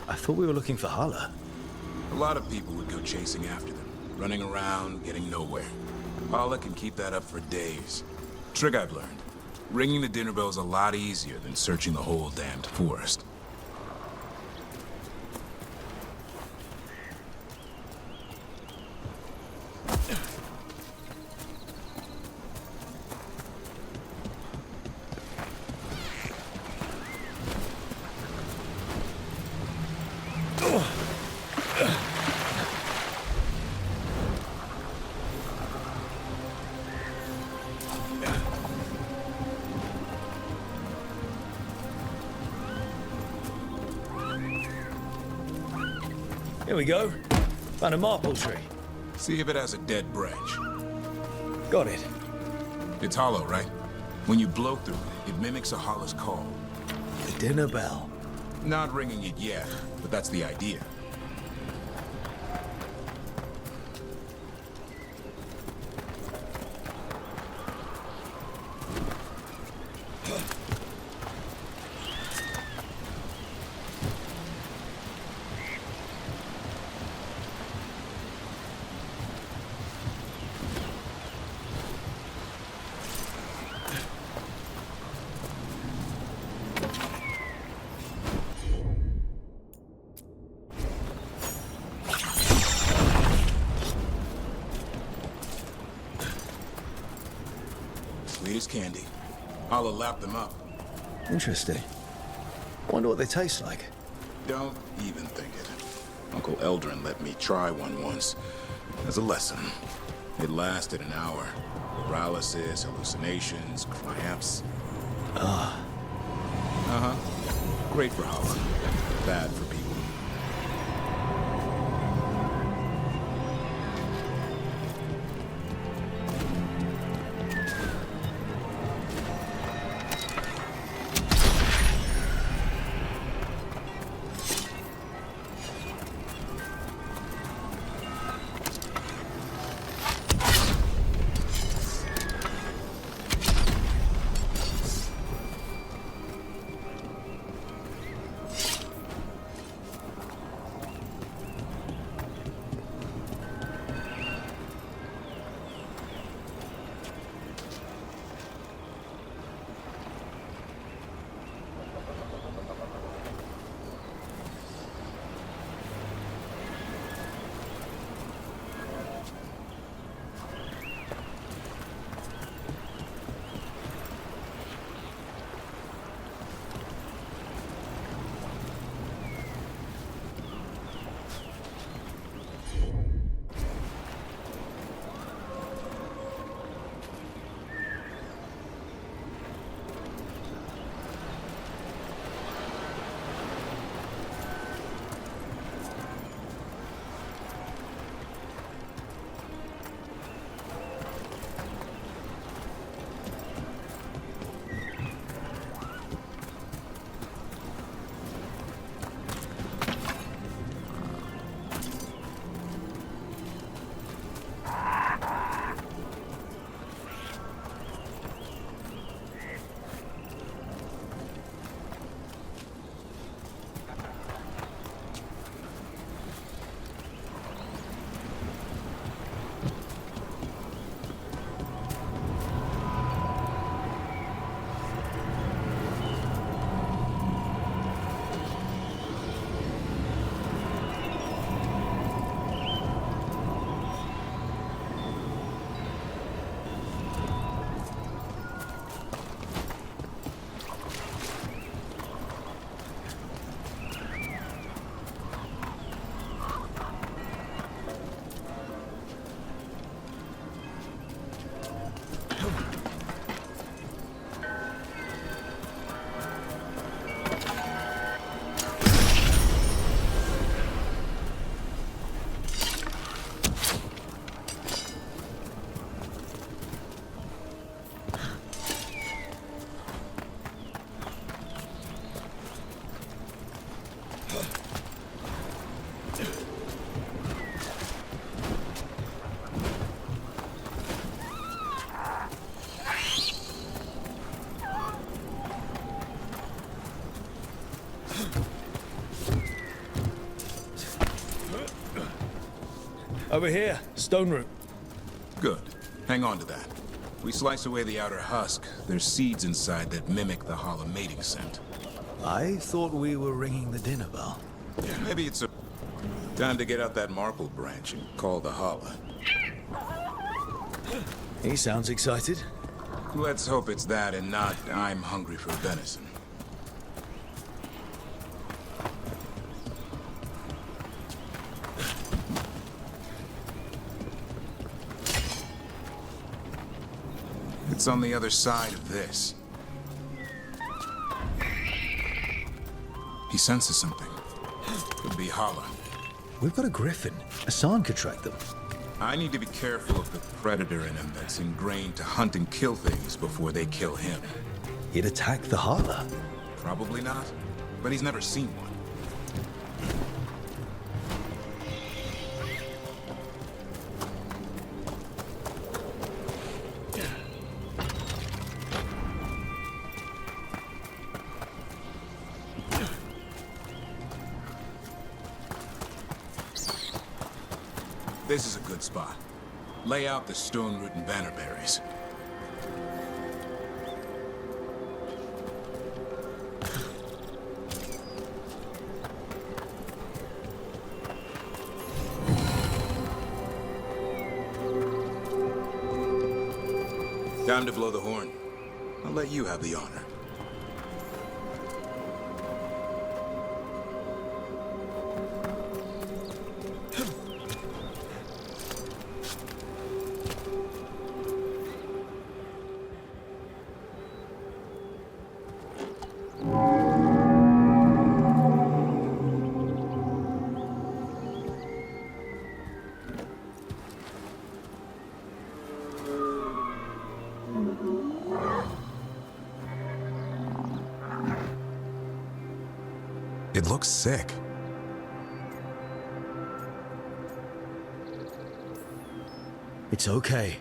I thought we were looking for holler. A lot of people would go chasing after them, running around, getting nowhere. Holler can keep that up for days. Trick I've learned. Ringing the dinner bell's a lot easier than searching the whole damned forest. Here we go. Found a maple tree. See if it has a dead branch. Got it. It's hollow, right? When you blow through it, it mimics a hollow's call. The dinner bell. Not ringing it yet, but that's the idea. Sweet as candy. I'll lap them up. Interesting. Wonder what they taste like. Don't even think it. Uncle Eldrin let me try one once. As a lesson. It lasted an hour. Paralysis, hallucinations, cramps. Uh-huh. Great for Hala. Bad for people. Over here, stone root. Good. Hang on to that. We slice away the outer husk. There's seeds inside that mimic the hollow mating scent. I thought we were ringing the dinner bell. Maybe it's time to get out that marple branch and call the holla. He sounds excited. Let's hope it's that and not I'm hungry for venison. It's on the other side of this. He senses something. Could be Hala. We've got a griffin. Hassan could track them. I need to be careful of the predator in him that's ingrained to hunt and kill things before they kill him. He'd attack the Harler. Probably not, but he's never seen one. This is a good spot. Lay out the stone root and bannerberries. Time to blow the horn. I'll let you have the honor. It looks sick. It's okay.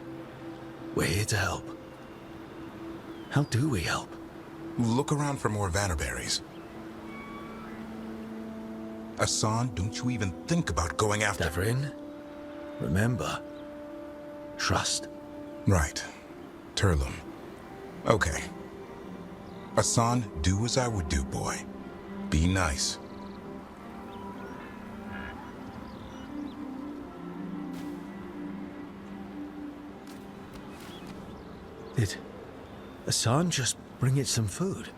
We're here to help. How do we help? Look around for more vannerberries. Hassan, don't you even think about going after... Davrin, remember, trust. Right. Turlum. Okay. Hassan, do as I would do, boy. Be nice. Did Hassan just bring it some food?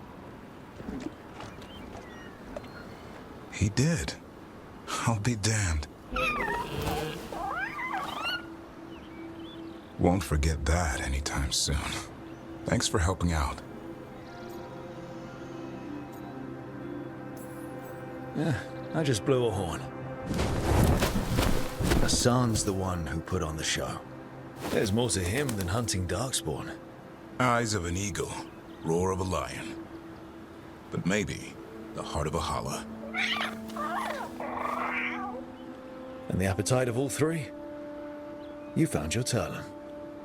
He did. I'll be damned. Won't forget that anytime soon. Thanks for helping out. Yeah, I just blew a horn. Hassan's the one who put on the show. There's more to him than hunting darkspawn. Eyes of an eagle, roar of a lion. But maybe the heart of a holler. And the appetite of all three? You found your Turlum.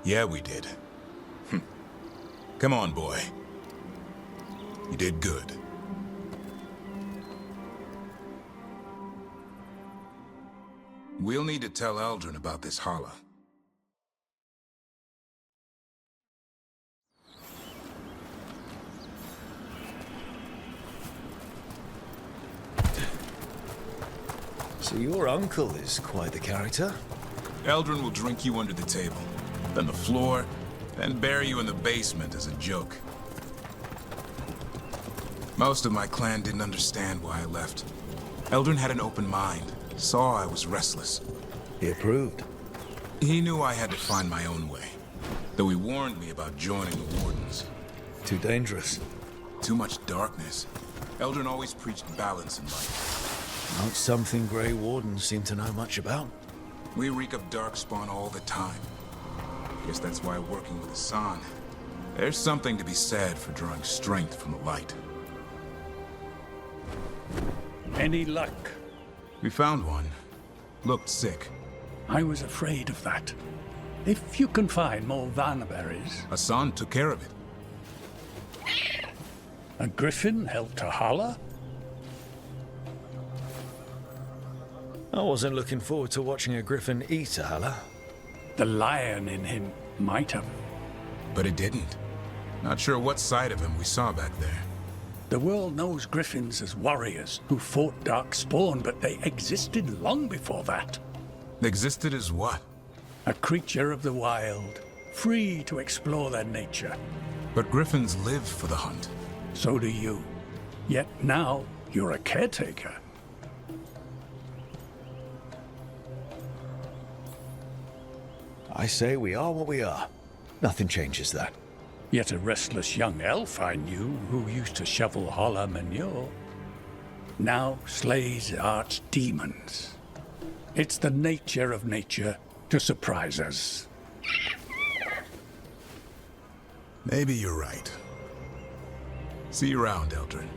Yeah, we did. Come on, boy. You did good. We'll need to tell Eldrin about this holler. So your uncle is quite the character. Eldrin will drink you under the table, then the floor, then bury you in the basement as a joke. Most of my clan didn't understand why I left. Eldrin had an open mind, saw I was restless. He approved. He knew I had to find my own way, though he warned me about joining the Wardens. Too dangerous. Too much darkness. Eldrin always preached balance in life. Not something Grey Wardens seem to know much about. We reek of darkspawn all the time. Guess that's why working with Hassan, there's something to be said for drawing strength from the light. Any luck? We found one. Looked sick. I was afraid of that. If you can find more vanberries... Hassan took care of it. A griffin helped a holler? I wasn't looking forward to watching a griffin eat a holler. The lion in him might have. But it didn't. Not sure what side of him we saw back there. The world knows griffins as warriors who fought darkspawn, but they existed long before that. Existed as what? A creature of the wild, free to explore their nature. But griffins live for the hunt. So do you. Yet now, you're a caretaker. I say we are what we are. Nothing changes that. Yet a restless young elf I knew who used to shovel holler manure now slays archdemons. It's the nature of nature to surprise us. Maybe you're right. See you around, Eldrin.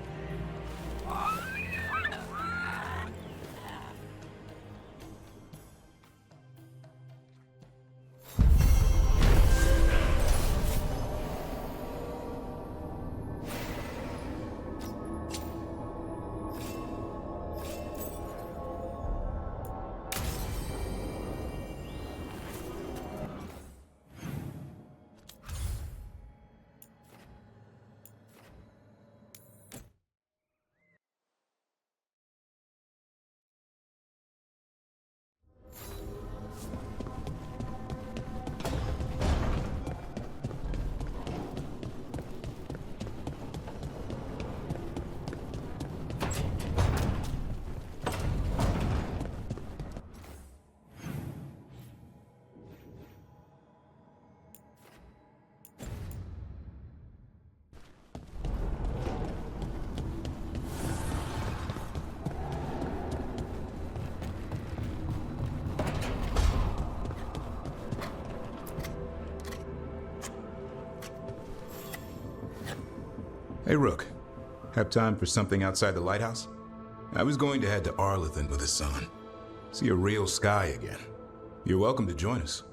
Hey, Rook. Have time for something outside the lighthouse? I was going to head to Arlathan with the sun. See a real sky again. You're welcome to join us.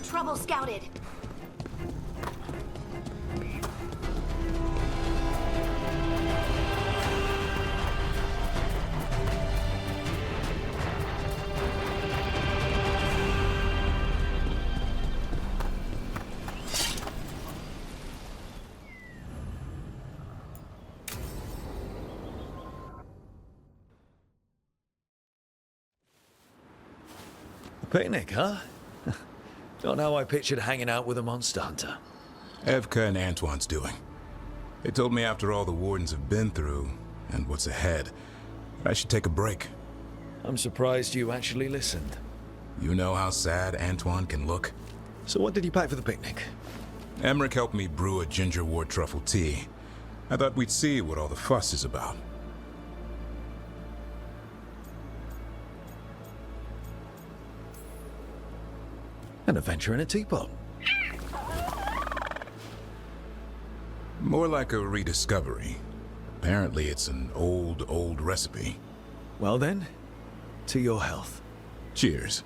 Trouble scouted. A picnic, huh? Not how I pictured hanging out with a monster hunter. Evka and Antoine's doing. They told me after all the Wardens have been through, and what's ahead, I should take a break. I'm surprised you actually listened. You know how sad Antoine can look? So what did you pack for the picnic? Emmrich helped me brew a gingerwort truffle tea. I thought we'd see what all the fuss is about. An adventure in a teapot. More like a rediscovery. Apparently it's an old recipe. Well then, to your health. Cheers.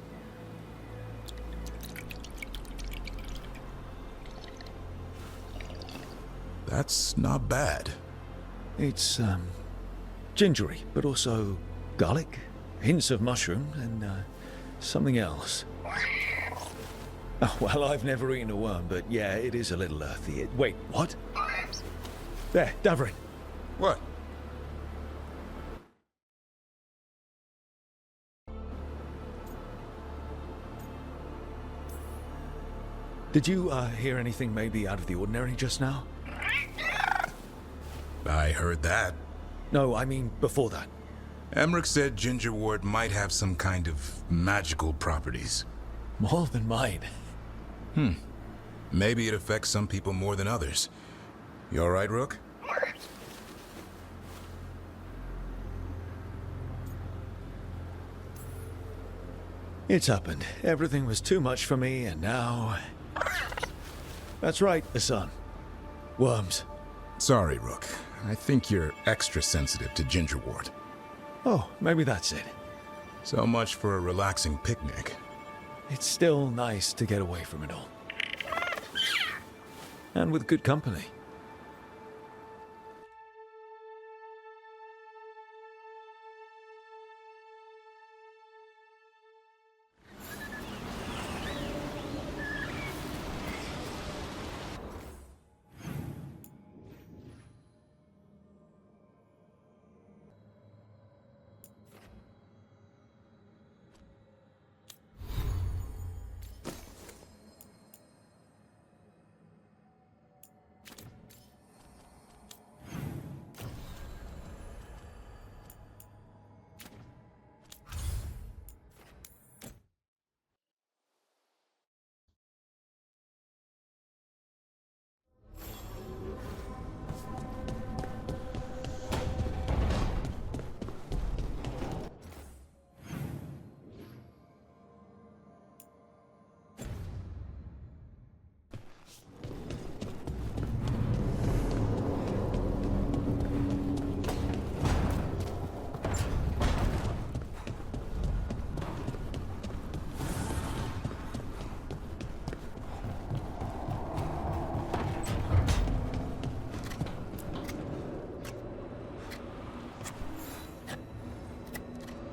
That's not bad. It's, gingery, but also garlic, hints of mushroom, and, something else. Oh, well, I've never eaten a worm, but yeah, it is a little earthy. Wait, what? There, Davrin. What? Did you hear anything maybe out of the ordinary just now? I heard that. No, I mean before that. Emmrich said gingerwort might have some kind of magical properties. More than mine. Maybe it affects some people more than others. You all right, Rook? It's happened. Everything was too much for me, and now... That's right, Hassan. Worms. Sorry, Rook. I think you're extra sensitive to gingerwort. Oh, maybe that's it. So much for a relaxing picnic. It's still nice to get away from it all. And with good company.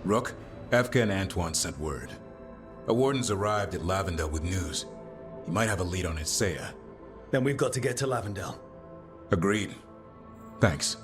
Rook, Evka and Antoine sent word. A warden's arrived at Lavendel with news. He might have a lead on his Saya. Then we've got to get to Lavendel. Agreed. Thanks.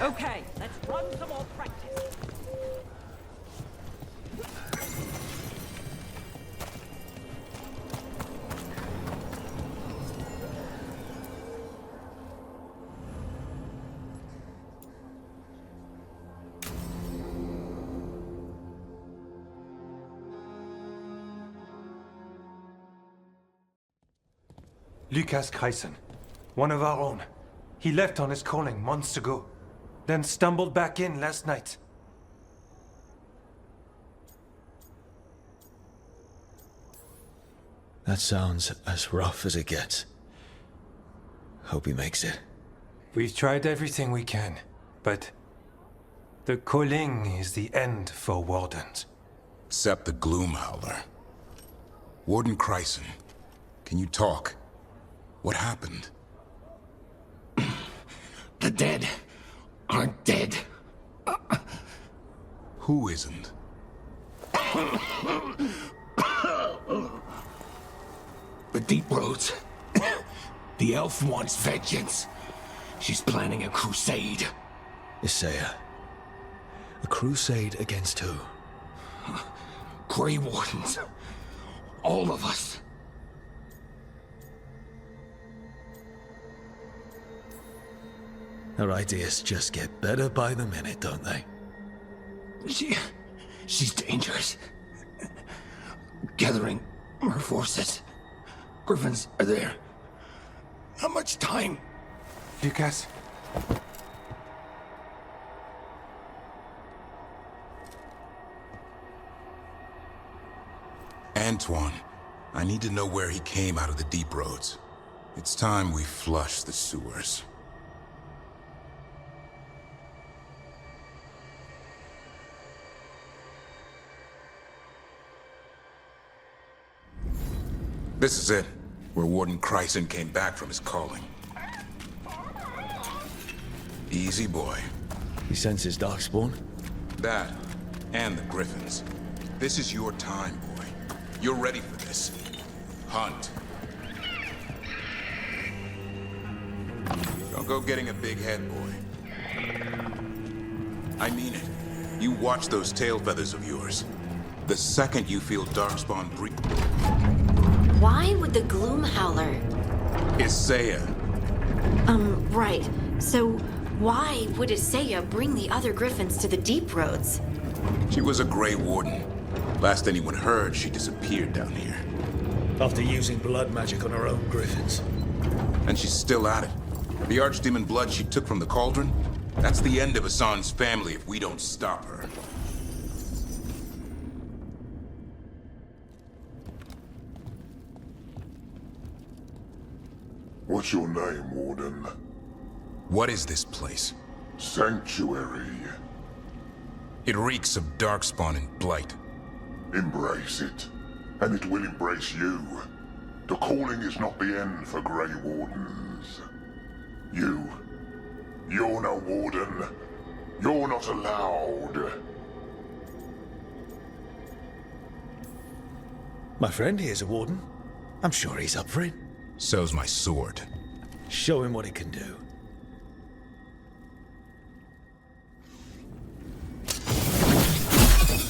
Okay, let's run some more practice. Lucas Cries, one of our own. He left on his calling months ago, then stumbled back in last night. That sounds as rough as it gets. Hope he makes it. We've tried everything we can, but the calling is the end for wardens. Except the Gloom Howler. Warden Cries, can you talk? What happened? The dead aren't dead. Who isn't? The Deep Roads. The elf wants vengeance. She's planning a crusade. Isaiah. A crusade against who? Grey Wardens. All of us. Her ideas just get better by the minute, don't they? She's dangerous. Gathering her forces. Griffins are there. How much time? Lucas. Antoine. I need to know where he came out of the deep roads. It's time we flush the sewers. This is it, where Warden Cries came back from his calling. Easy, boy. He senses darkspawn? That, and the Griffins. This is your time, boy. You're ready for this. Hunt. Don't go getting a big head, boy. I mean it. You watch those tail feathers of yours. The second you feel darkspawn breathe... Why would the Gloom Howler... Isaiah. Right. So, why would Isaiah bring the other Griffins to the deep roads? She was a Grey Warden. Last anyone heard, she disappeared down here. After using blood magic on her own Griffins. And she's still at it. The archdemon blood she took from the cauldron? That's the end of Hassan's family if we don't stop her. What's your name, Warden? What is this place? Sanctuary. It reeks of darkspawn and blight. Embrace it, and it will embrace you. The calling is not the end for Grey Wardens. You're no Warden. You're not allowed. My friend here's a Warden. I'm sure he's up for it. So's my sword. Show him what it can do.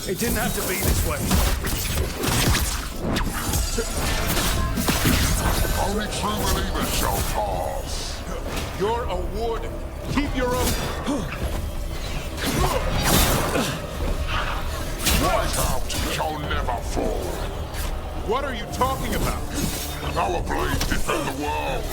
It didn't have to be this way. Only true believers shall pass. You're a warden. Keep your own. Whiteout shall never fall. What are you talking about? Our blades defend the world.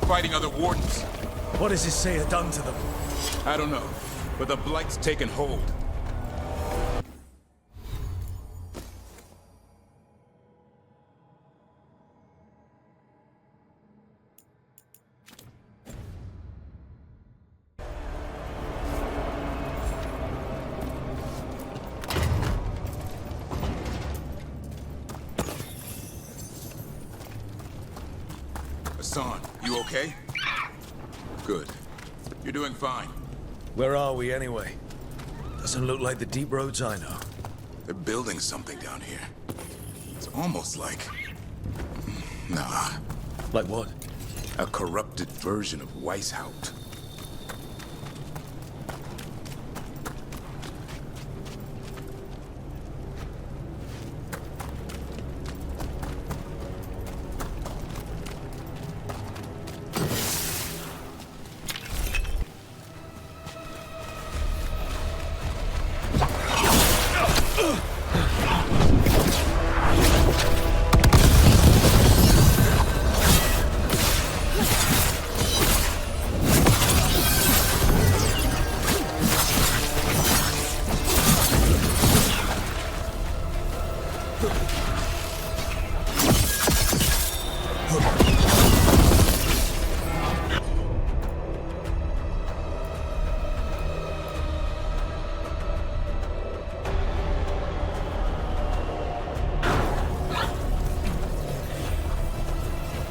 Fighting other wardens. What has Isaiah done to them? I don't know, but the blight's taken hold. Hassan, you okay? Good. You're doing fine. Where are we anyway? Doesn't look like the deep roads I know. They're building something down here. It's almost like... Nah. Like what? A corrupted version of Weishaupt.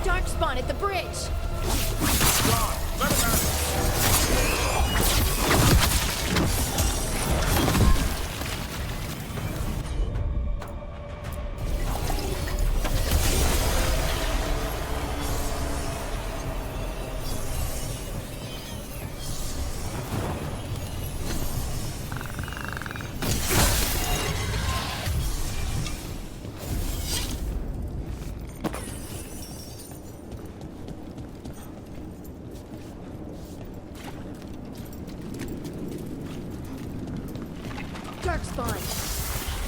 Darkspawn at the bridge! Darkspawn!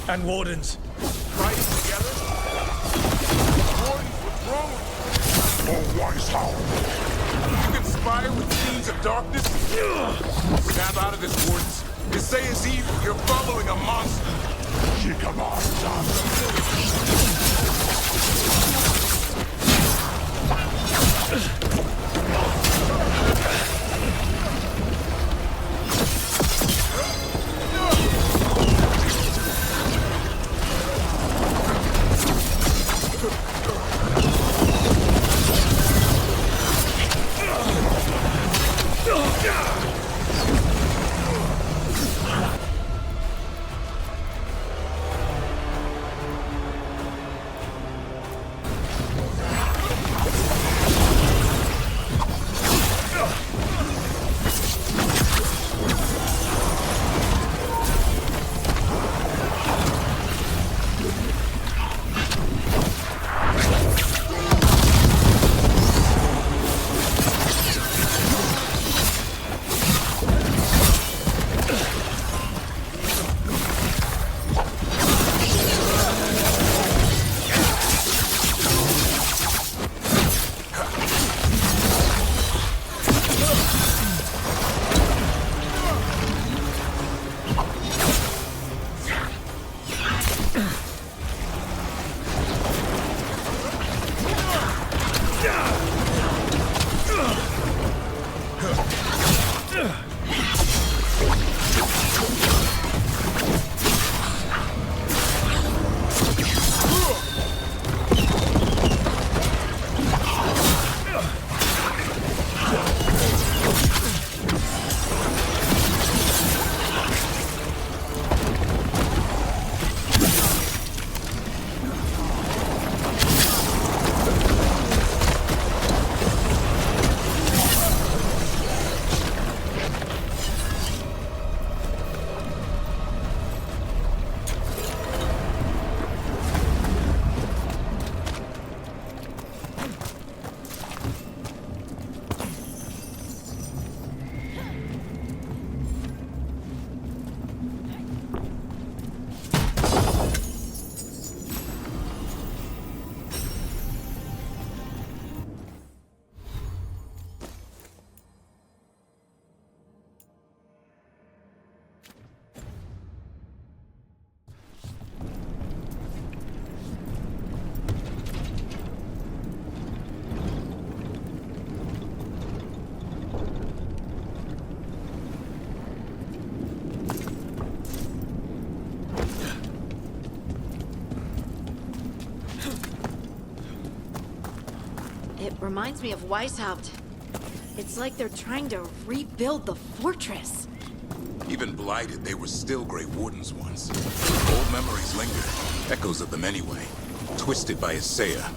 And wardens. Fighting together? Wardens, what's wrong with you? Oh, wise hound. You conspire with fiends of darkness? Snap out of this, wardens. You say it's evil. You're following a monster. It reminds me of Weishaupt. It's like they're trying to rebuild the fortress. Even blighted, they were still Grey Wardens once. Old memories linger. Echoes of them anyway. Twisted by Isaiah.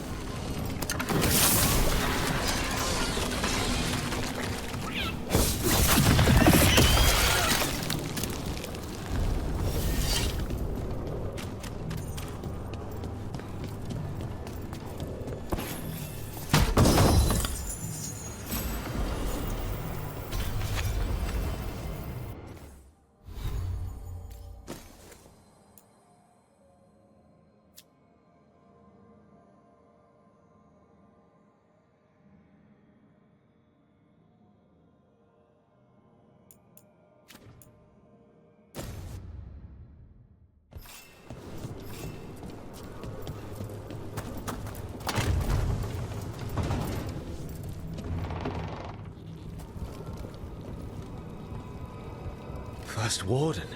last warden.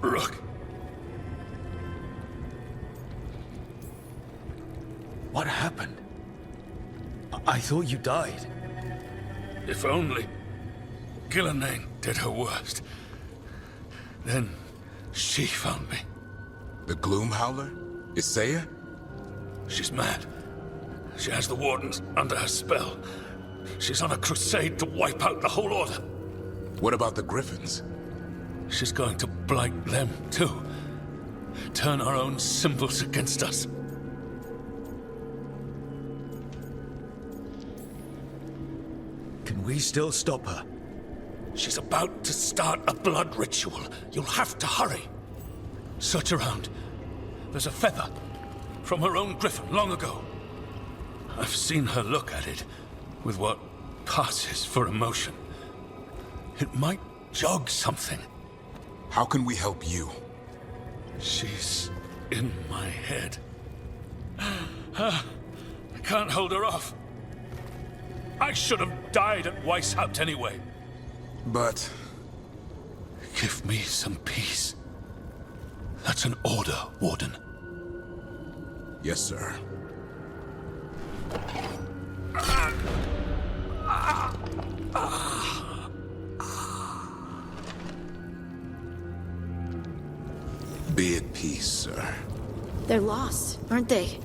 Rook. What happened? I thought you died. If only Gillenane did her worst. Then she found me. The Gloom Howler? Isaiah? She's mad. She has the Wardens under her spell. She's on a crusade to wipe out the whole Order. What about the Griffins? She's going to blight them, too. Turn our own symbols against us. Can we still stop her? She's about to start a blood ritual. You'll have to hurry. Search around. There's a feather from her own griffin long ago. I've seen her look at it with what passes for emotion. It might jog something. How can we help you? She's in my head. I can't hold her off. I should have died at Weishaupt anyway. But... give me some peace. That's an order, Warden. Yes, sir. Be at peace, sir. They're lost, aren't they?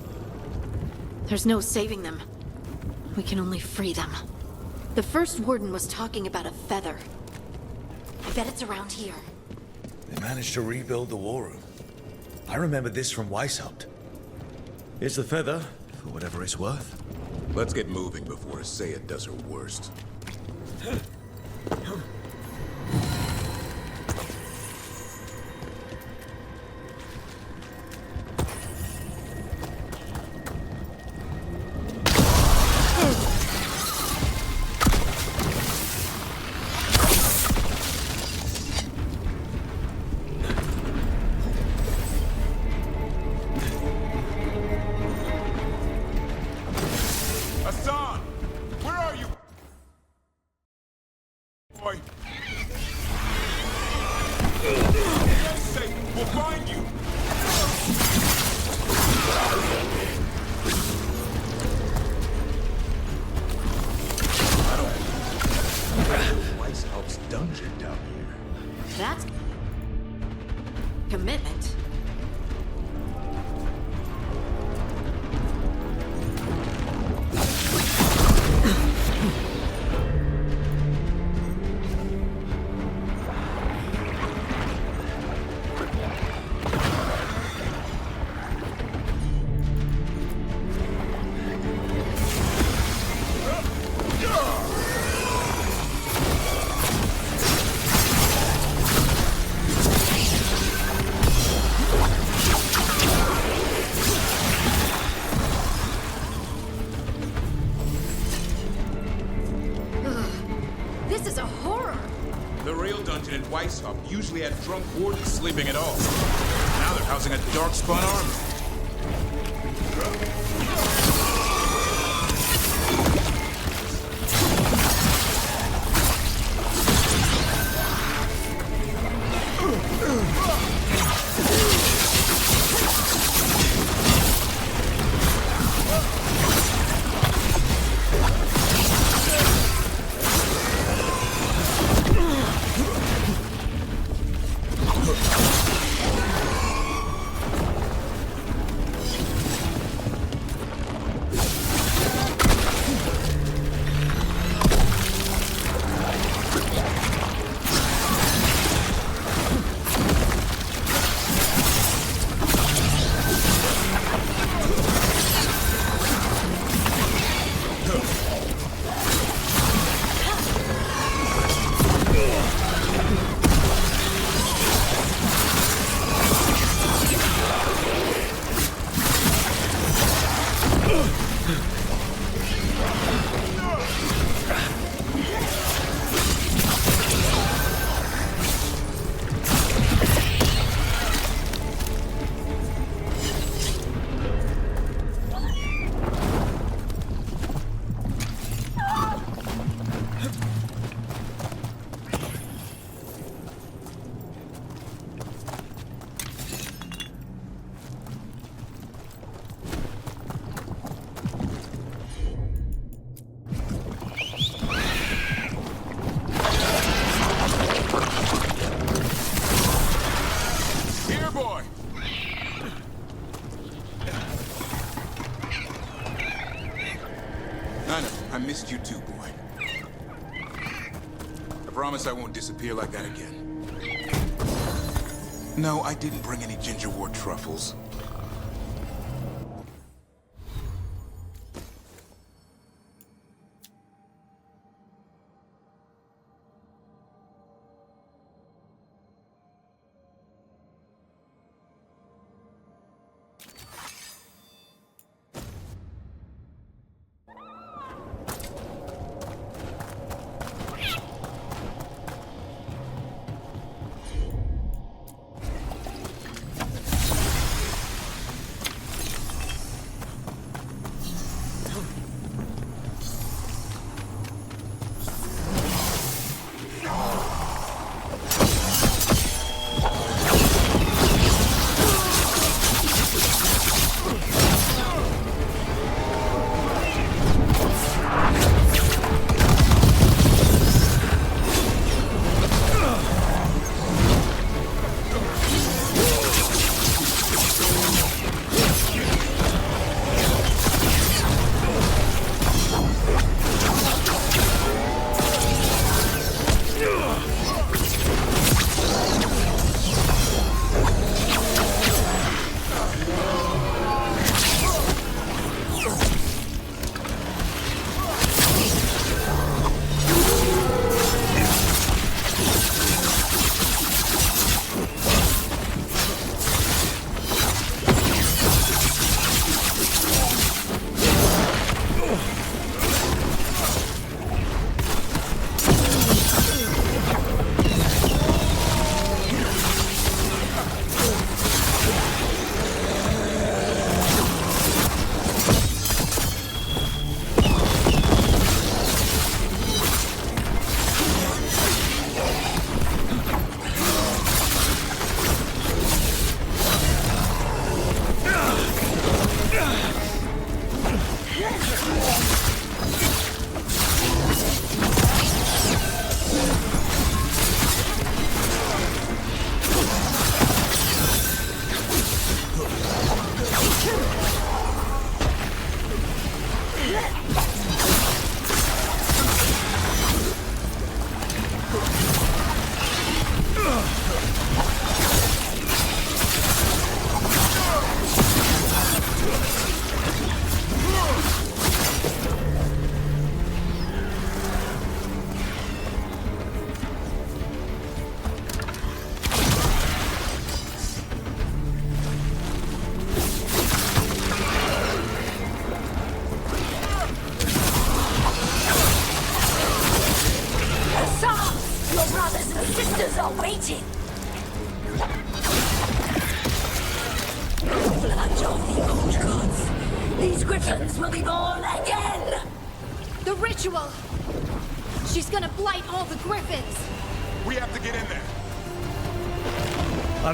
There's no saving them. We can only free them. The first warden was talking about a feather. I bet it's around here. They managed to rebuild the war room. I remember this from Weishaupt. Here's the feather, for whatever it's worth. Let's get moving before Isaiah does her worst. That's commitment. Weishaupt usually had drunk wardens sleeping at all. Now they're housing a dark-spun army. I know. I missed you too, boy. I promise I won't disappear like that again. No, I didn't bring any gingerwort truffles.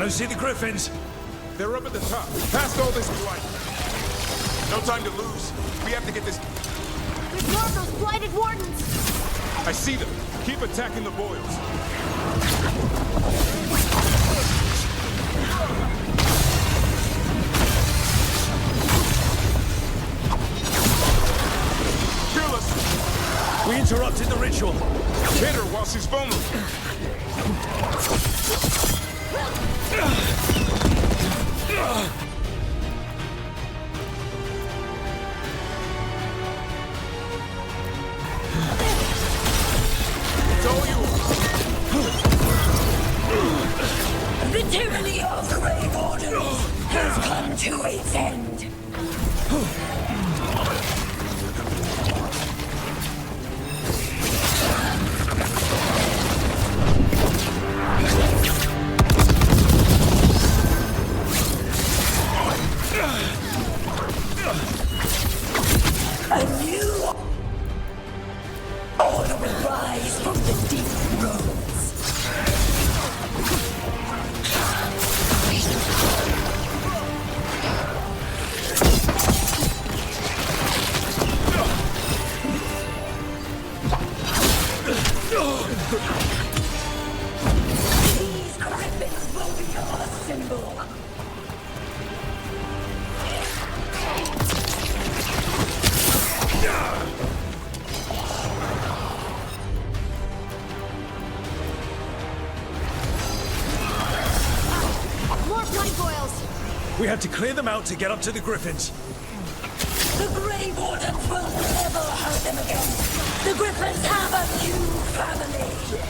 See the griffins? They're up at the top. Past all this blight. No time to lose. We have to get this... There's more of those blighted wardens! I see them. Keep attacking the boils. Kill us! We interrupted the ritual. Hit her while she's vulnerable. The tyranny of Grey Wardens has come to its end. A new order will rise from the deep roads. These griffins will become a symbol. had to clear them out to get up to the Griffins. The Grey Wardens will never hurt them again. The Griffins have a new family.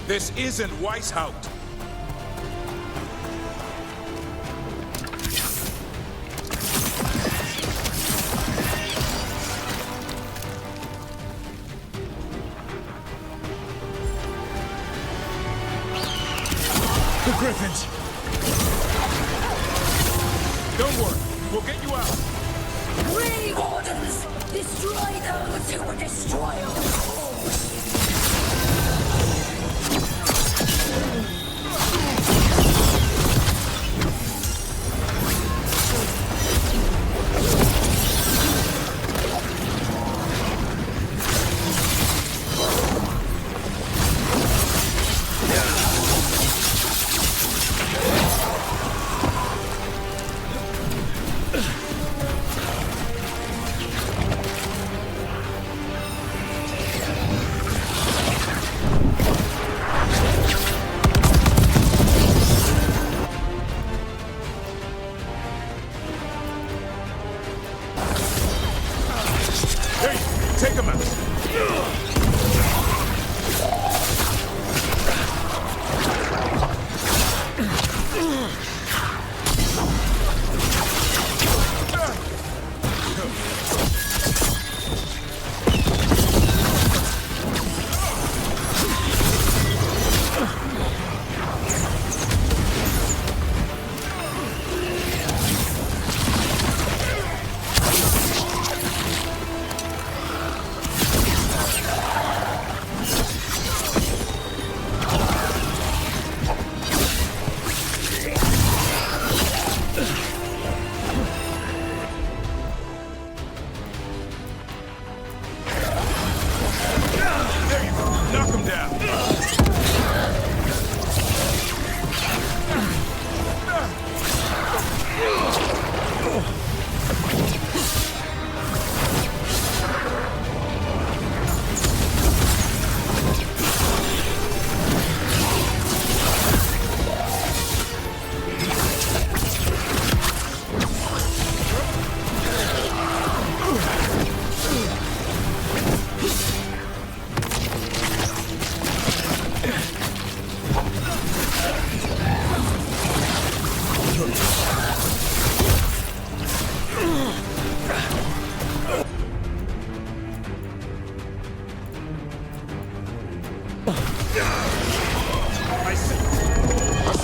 This isn't Weishaupt. The Griffins! Don't worry, we'll get you out. Grey Wardens! Destroy those who will destroy our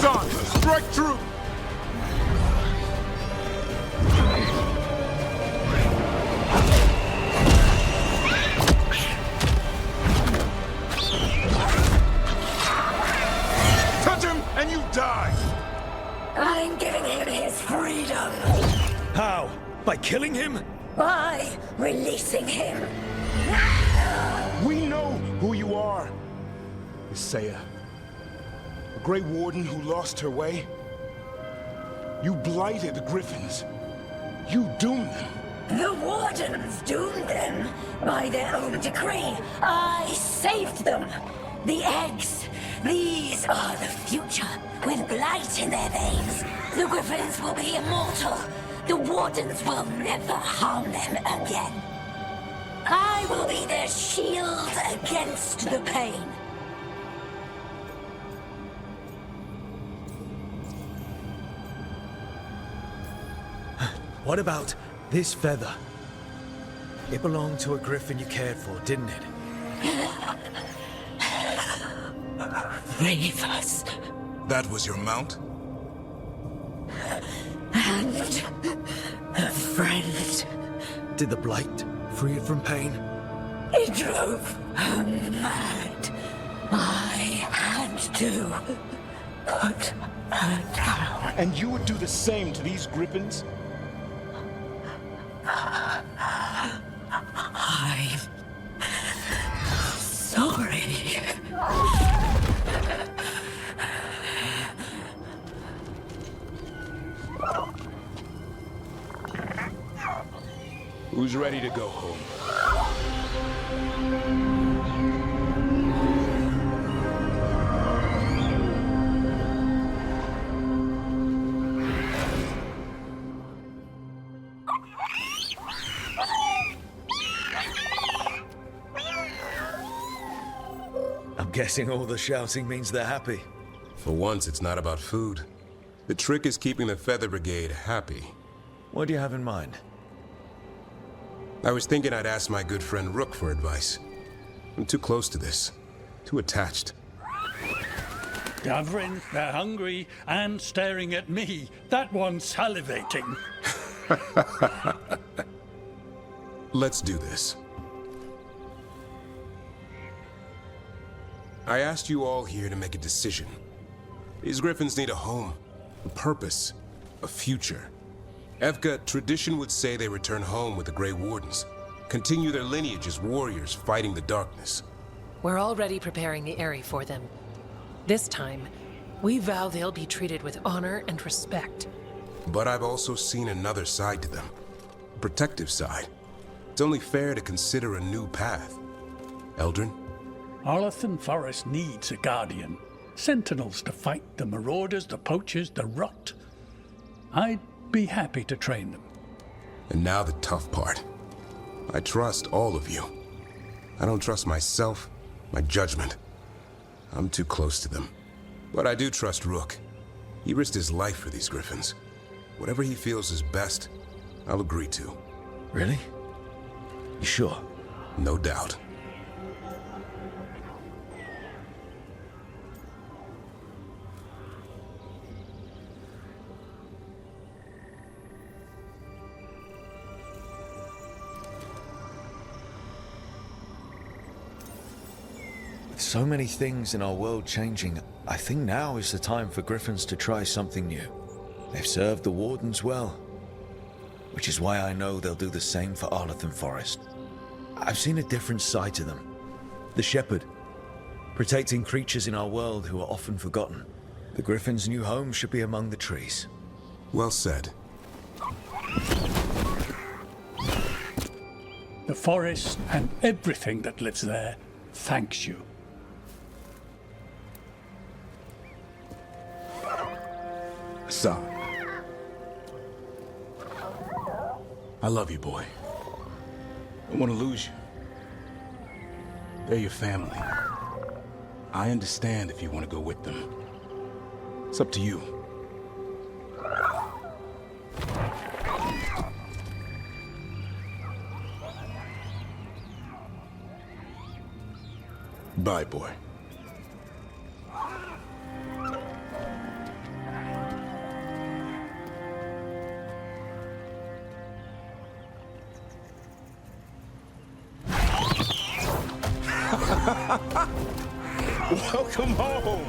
Press on! Strike true! Touch him and you die! I'm giving him his freedom. How? By killing him? By releasing him. We know who you are. Isaiah. A Grey Warden who lost her way. You blighted the Griffins. You doomed them. The Wardens doomed them by their own decree. I saved them. The eggs. These are the future, with blight in their veins. The Griffins will be immortal. The Wardens will never harm them again. I will be their shield against the pain. What about this feather? It belonged to a griffin you cared for, didn't it? Leave us. That was your mount? And a friend. Did the blight free it from pain? It drove her mad. I had to put her down. And you would do the same to these Griffins? I'm sorry. Who's ready to go home? I'm guessing all the shouting means they're happy. For once, it's not about food. The trick is keeping the Feather Brigade happy. What do you have in mind? I was thinking I'd ask my good friend Rook for advice. I'm too close to this. Too attached. Davrin, they're hungry and staring at me. That one's salivating. Let's do this. I asked you all here to make a decision. These Griffins need a home, a purpose, a future. Evka, tradition would say they return home with the Grey Wardens, continue their lineage as warriors fighting the darkness. We're already preparing the Eyrie for them. This time, we vow they'll be treated with honor and respect. But I've also seen another side to them, a protective side. It's only fair to consider a new path. Eldrin? Arlathan Forest needs a guardian. Sentinels to fight the marauders, the poachers, the rot. I'd be happy to train them. And now the tough part. I trust all of you. I don't trust myself, my judgment. I'm too close to them. But I do trust Rook. He risked his life for these Griffins. Whatever he feels is best, I'll agree to. Really? You sure? No doubt. So many things in our world changing, I think now is the time for Griffins to try something new. They've served the Wardens well, which is why I know they'll do the same for Arlathan Forest. I've seen a different side to them. The Shepherd, protecting creatures in our world who are often forgotten. The Griffins' new home should be among the trees. Well said. The forest and everything that lives there thanks you. Son. I love you, boy. Don't want to lose you. They're your family. I understand if you want to go with them. It's up to you. Bye, boy. Welcome home.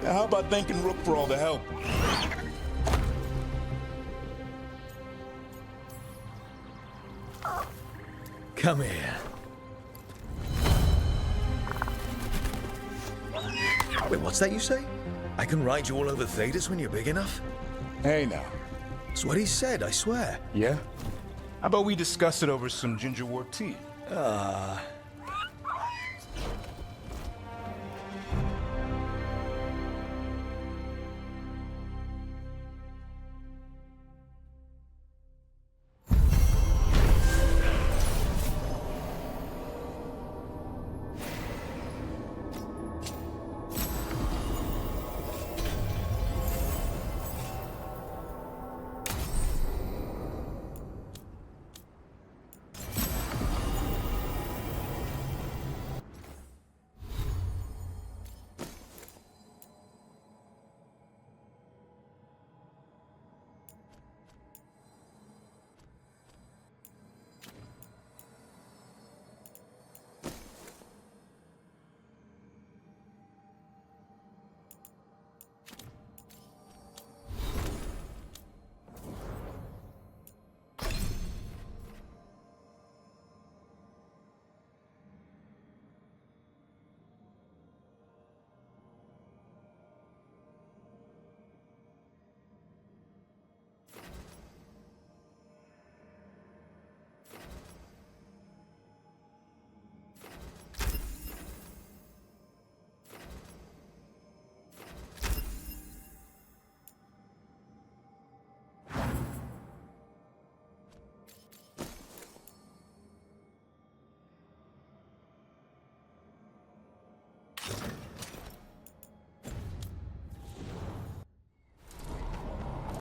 Now, how about thanking Rook for all the help? Come here. Wait, what's that you say? I can ride you all over Thedas when you're big enough? Hey, now. That's what he said, I swear. Yeah? How about we discuss it over some gingerwort tea?